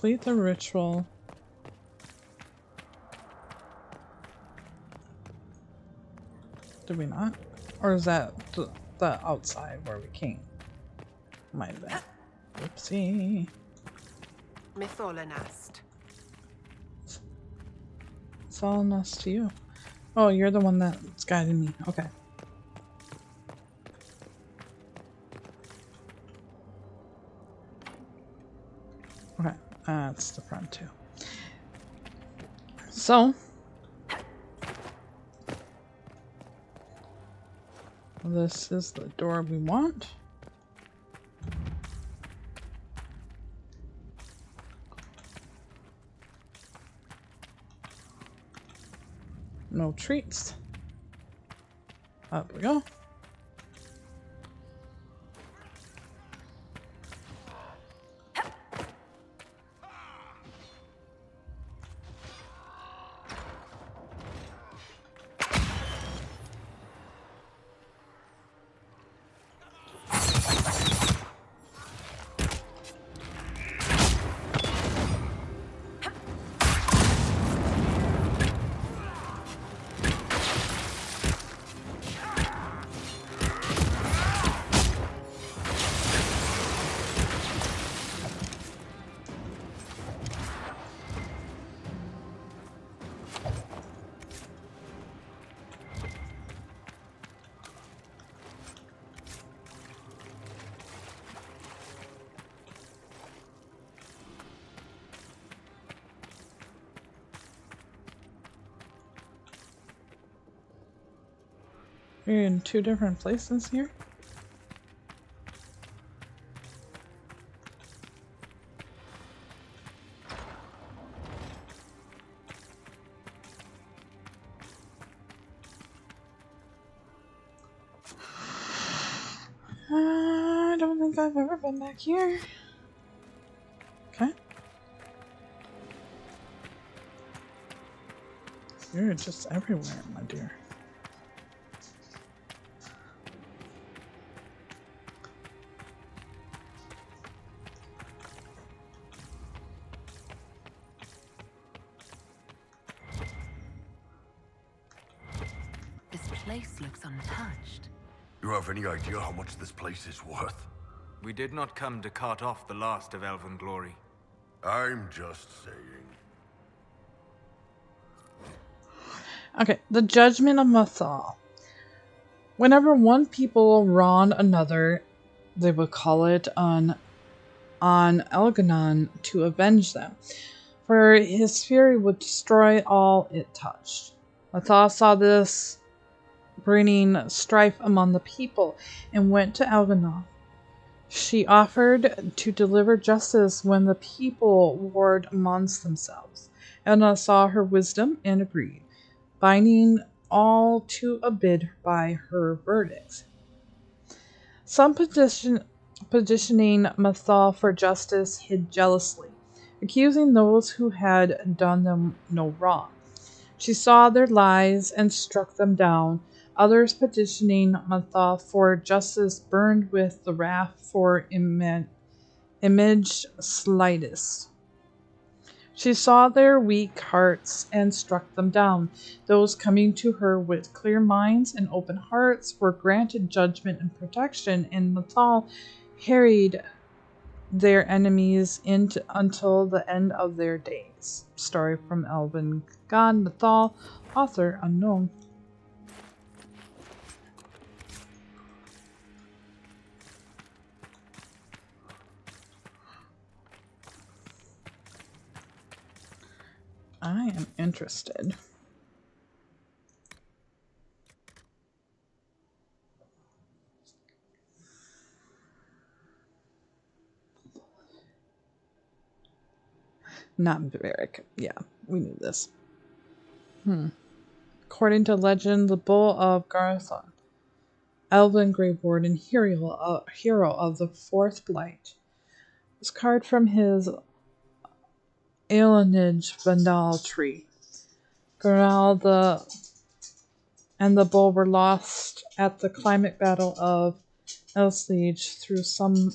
S1: Complete the ritual. Did we not? Or is that the outside where we came? Might have been. Oopsie.
S8: Mytholanast.
S1: It's all nice to you. Oh, you're the one that's guiding me. Okay. Okay, that's the front too. So, this is the door we want. No treats. Up we go. We're in two different places here. I don't think I've ever been back here. Okay. You're just everywhere, my dear.
S3: This place looks untouched.
S6: You have any idea how much this place is worth?
S4: We did not come to cut off the last of Elven glory.
S6: I'm just saying.
S1: Okay, the Judgment of Mathal. Whenever one people wronged another, they would call it on Elganon to avenge them, for his fury would destroy all it touched. Mathal saw this, bringing strife among the people, and went to Elganon. She offered to deliver justice when the people warred amongst themselves. Elganon saw her wisdom and agreed, binding all to abide by her verdict. Some petitioning Mathal for justice hid jealously, accusing those who had done them no wrong. She saw their lies and struck them down. Others petitioning Mathal for justice burned with the wrath for image slightest. She saw their weak hearts and struck them down. Those coming to her with clear minds and open hearts were granted judgment and protection, and Mathal harried their enemies until the end of their days. Story from Elven God Mathal, author unknown. I am interested. Not Beric. Yeah, we knew this. According to legend, the Bull of Garthon, Elven Grey Warden, hero of the Fourth Blight, was carved from his Aelinage Vandal tree. Garal and the bull were lost at the climate battle of Elslige through some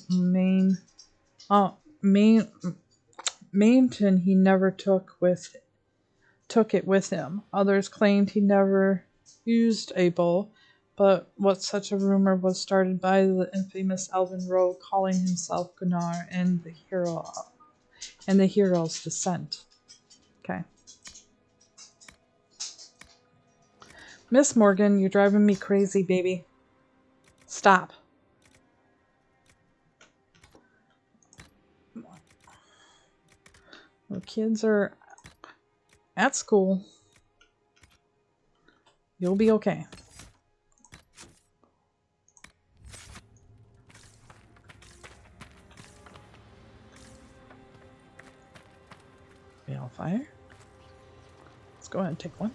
S1: maintain he never took it with him. Others claimed he never used a bow, but what such a rumor was started by the infamous Elven rogue calling himself Gunnar and the hero's descent. Okay. Miss Morgan, you're driving me crazy, baby. Stop. The kids are at school. You'll be okay. Balefire. Let's go ahead and take one.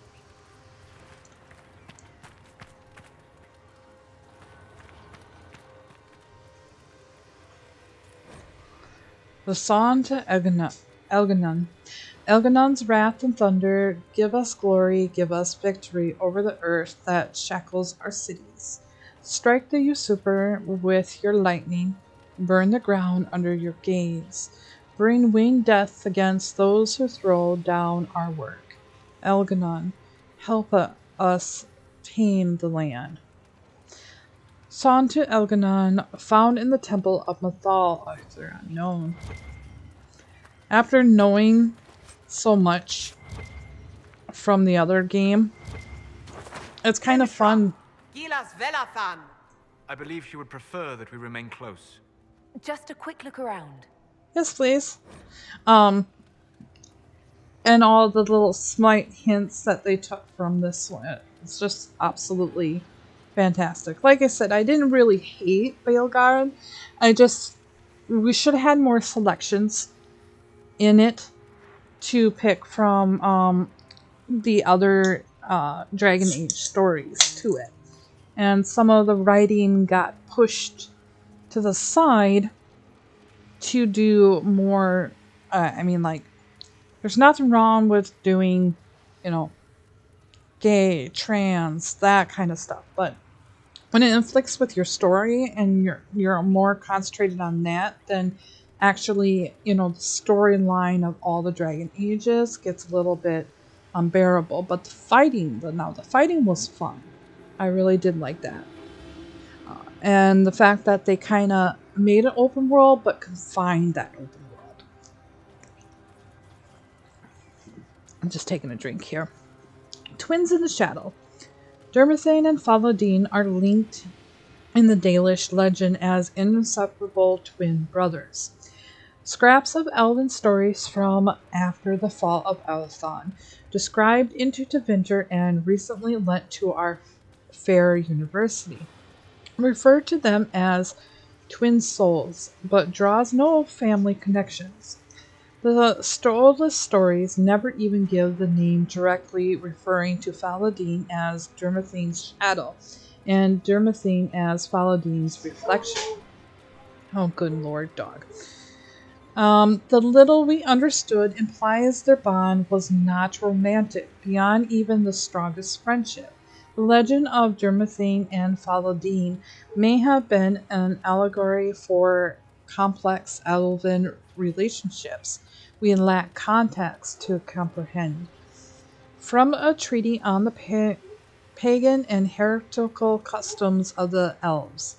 S1: The song to Elganon. Elganon's wrath and thunder, give us glory, give us victory over the earth that shackles our cities. Strike the usurper with your lightning, burn the ground under your gaze. Bring winged death against those who throw down our work. Elganon, help us tame the land. Song to Elganon, found in the Temple of Mathal, Arthur Unknown. After knowing so much from the other game, it's kind of fun.
S4: I believe she would prefer that we remain close.
S3: Just a quick look around.
S1: Yes, please. And all the little slight hints that they took from this one. It's just absolutely fantastic. Like I said, I didn't really hate Baelgard. We should have had more selections in it to pick from the other Dragon Age stories to it. And some of the writing got pushed to the side to do more, there's nothing wrong with doing, gay, trans, that kind of stuff. But when it inflicts with your story and you're more concentrated on that, then actually, the storyline of all the Dragon Ages gets a little bit unbearable. But the fighting was fun. I really did like that. And the fact that they kind of made an open world, but confined that open world. I'm just taking a drink here. Twins in the Shadow. Dermathane and Faladin are linked in the Dalish legend as inseparable twin brothers. Scraps of Elven stories from after the fall of Elthon, described into Tevinter and recently lent to our fair university, refer to them as twin souls, but draws no family connections. The oldest stories never even give the name directly, referring to Faladin as Dermathane's shadow, and Dermathane as Faladin's reflection. Oh, good lord, dog. The little we understood implies their bond was not romantic, beyond even the strongest friendship. The legend of Dermathane and Faladin may have been an allegory for complex elven relationships we lack context to comprehend. From a treaty on the pagan and heretical customs of the elves,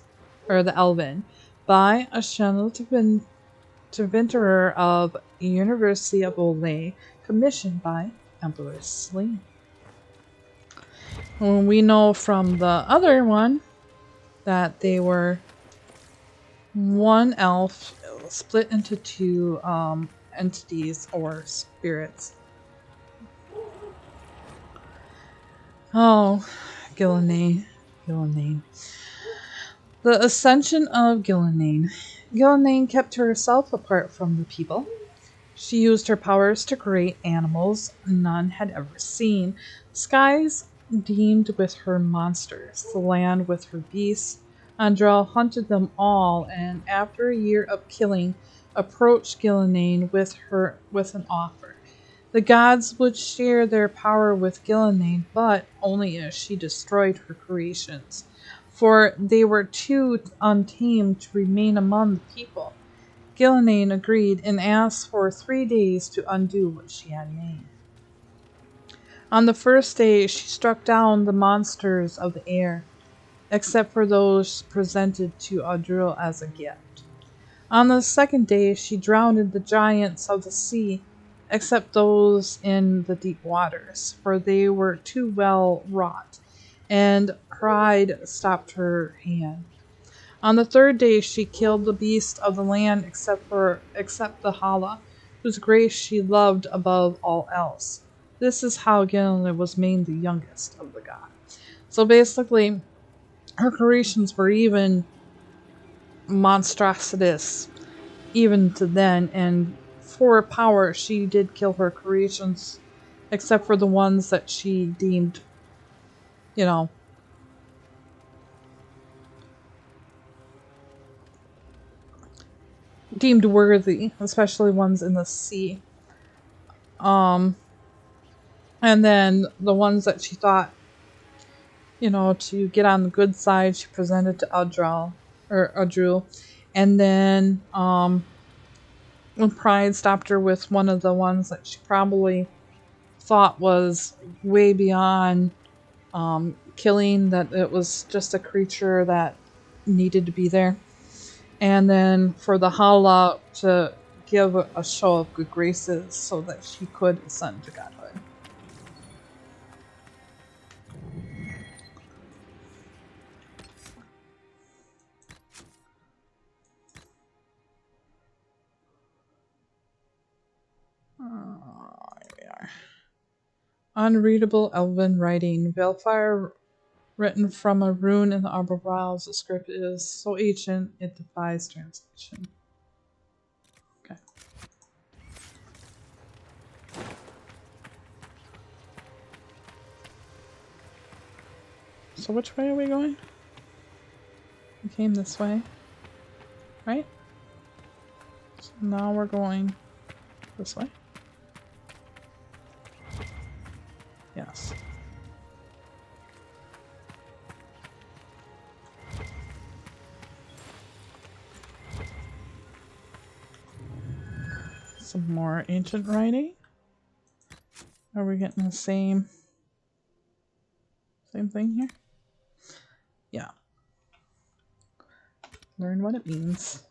S1: or the Elven, by a Tevinterer of the University of Olay, commissioned by Emperor Selene. We know from the other one that they were one elf split into two entities or spirits. Oh, Gillenane. The ascension of Gillenane. Gillenane kept herself apart from the people. She used her powers to create animals none had ever seen, skies deemed with her monsters, the land with her beasts. Andrel hunted them all, and after a year of killing, approached Gillenane with an offer. The gods would share their power with Gillenane, but only if she destroyed her creations, for they were too untamed to remain among the people. Gillian agreed and asked for 3 days to undo what she had made. On the first day, she struck down the monsters of the air, except for those presented to Audril as a gift. On the second day, she drowned the giants of the sea, except those in the deep waters, for they were too well wrought, and pride stopped her hand. On the third day, she killed the beasts of the land, except the Hala, whose grace she loved above all else. This is how Gillian was made the youngest of the gods. So basically, her creations were even monstrosities, even to then, and for power, she did kill her creations, except for the ones that she deemed, you know, deemed worthy, especially ones in the sea. And then the ones that she thought, to get on the good side, she presented to Audril. And then, when pride stopped her with one of the ones that she probably thought was way beyond killing, that it was just a creature that needed to be there. And then for the Hala to give a show of good graces so that she could ascend to godhood. Here we are. Unreadable Elven writing. Balefire written from a rune in the Arbor Brows. The script is so ancient it defies translation. Okay. So which way are we going? We came this way, right? So now we're going this way. Yes. Some more ancient writing. Are we getting the same thing here? Yeah. Learn what it means.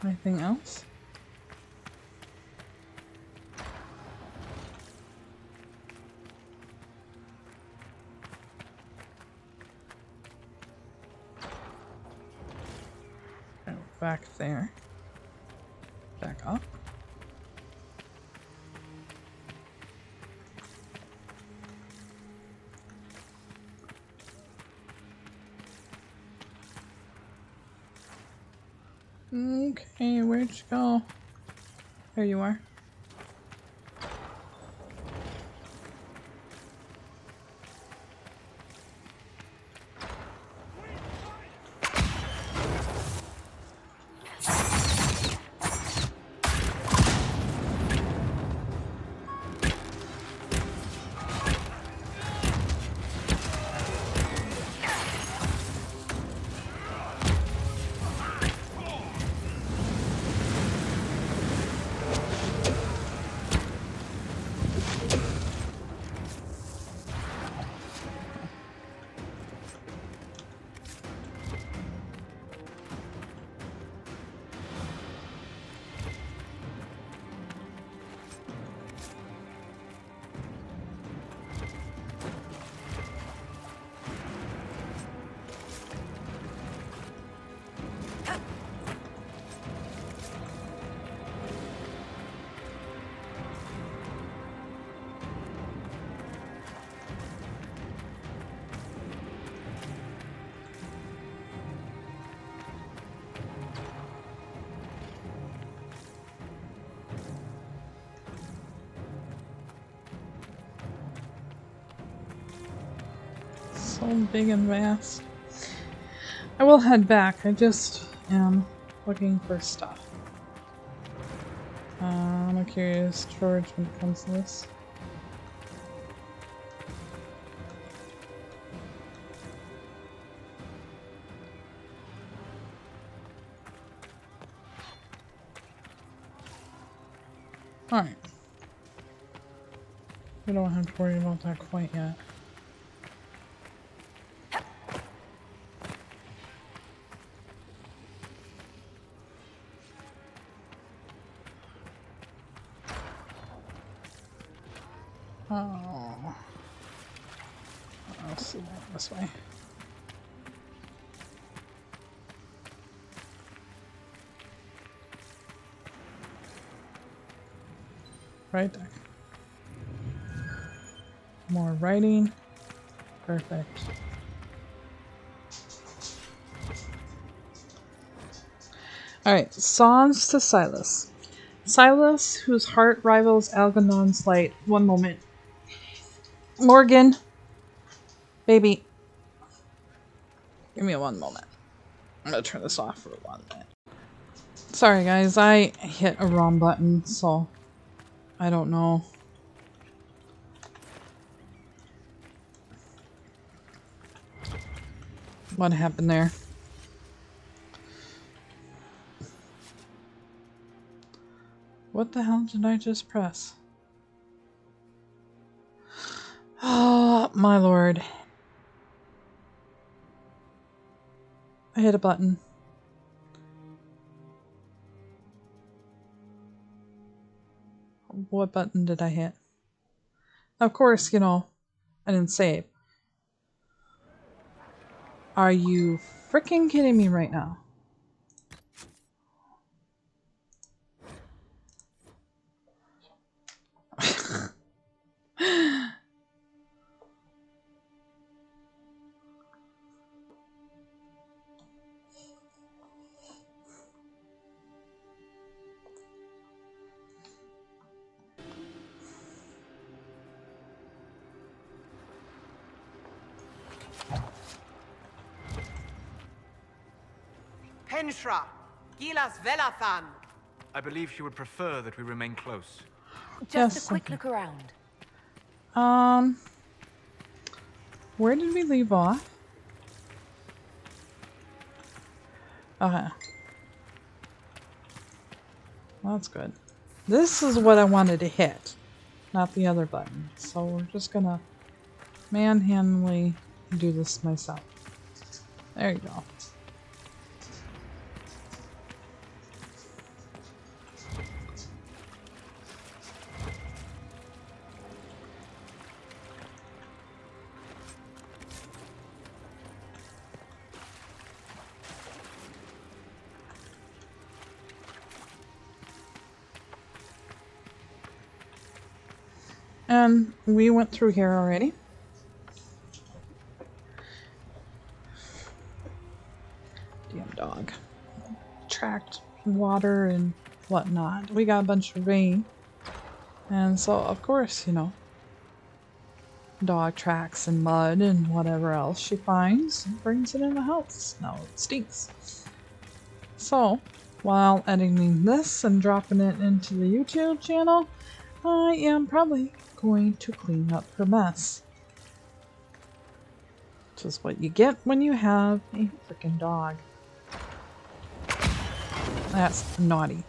S1: Anything else? Okay, back there. Back up. Okay, where'd you go? There you are. So big and vast. I will head back. I just am looking for stuff. I'm curious, George, when it comes to this. Alright. We don't have to worry about that quite yet. Oh. I'll see that this way. Right there. More writing. Perfect. Alright, songs to Silas. Silas, whose heart rivals Algernon's light. One moment. Morgan. Baby. Give me 1 moment. I'm gonna turn this off for 1 minute. Sorry guys, I hit a wrong button, so I don't know. What happened there? What the hell did I just press? Oh, my lord. I hit a button. What button did I hit? Of course, you know, I didn't save. Are you freaking kidding me right now?
S8: Henshra, Gilas Velathan.
S4: I believe she would prefer that we remain close.
S3: Just
S1: Yes,
S3: a quick
S1: okay.
S3: look around.
S1: Where did we leave off? Okay. Well, that's good. This is what I wanted to hit, not the other button. So we're just gonna manhandly do this myself. There you go. And we went through here already. Damn dog. Tracked water and whatnot. We got a bunch of rain. And so, of course, you know, dog tracks and mud and whatever else she finds and brings it in the house. Now it stinks. So, while editing this and dropping it into the YouTube channel, I am probably going to clean up her mess. Which is what you get when you have a freaking dog. That's naughty.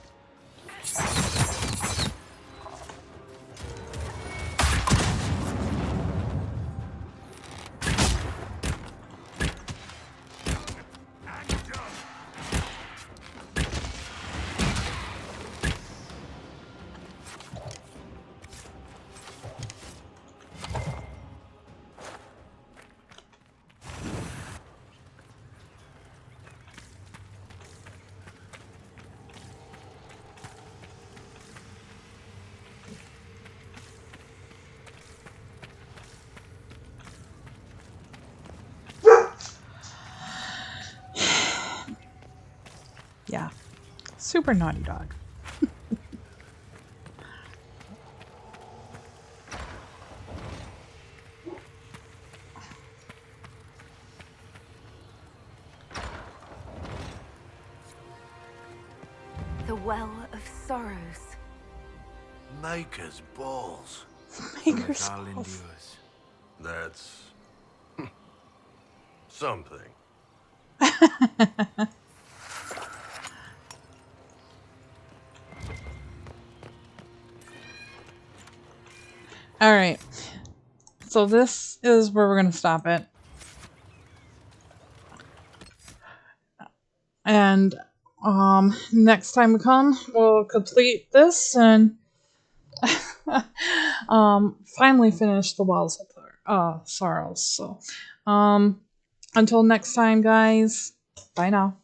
S1: Yeah. Super naughty dog.
S3: The Well of Sorrows.
S5: Maker's balls.
S1: Maker's
S4: Metal
S1: balls.
S4: endures.
S6: That's something.
S1: All right. So this is where we're going to stop it. And next time we come, we'll complete this and finally finish the Wells of Sorrows. So until next time, guys, bye now.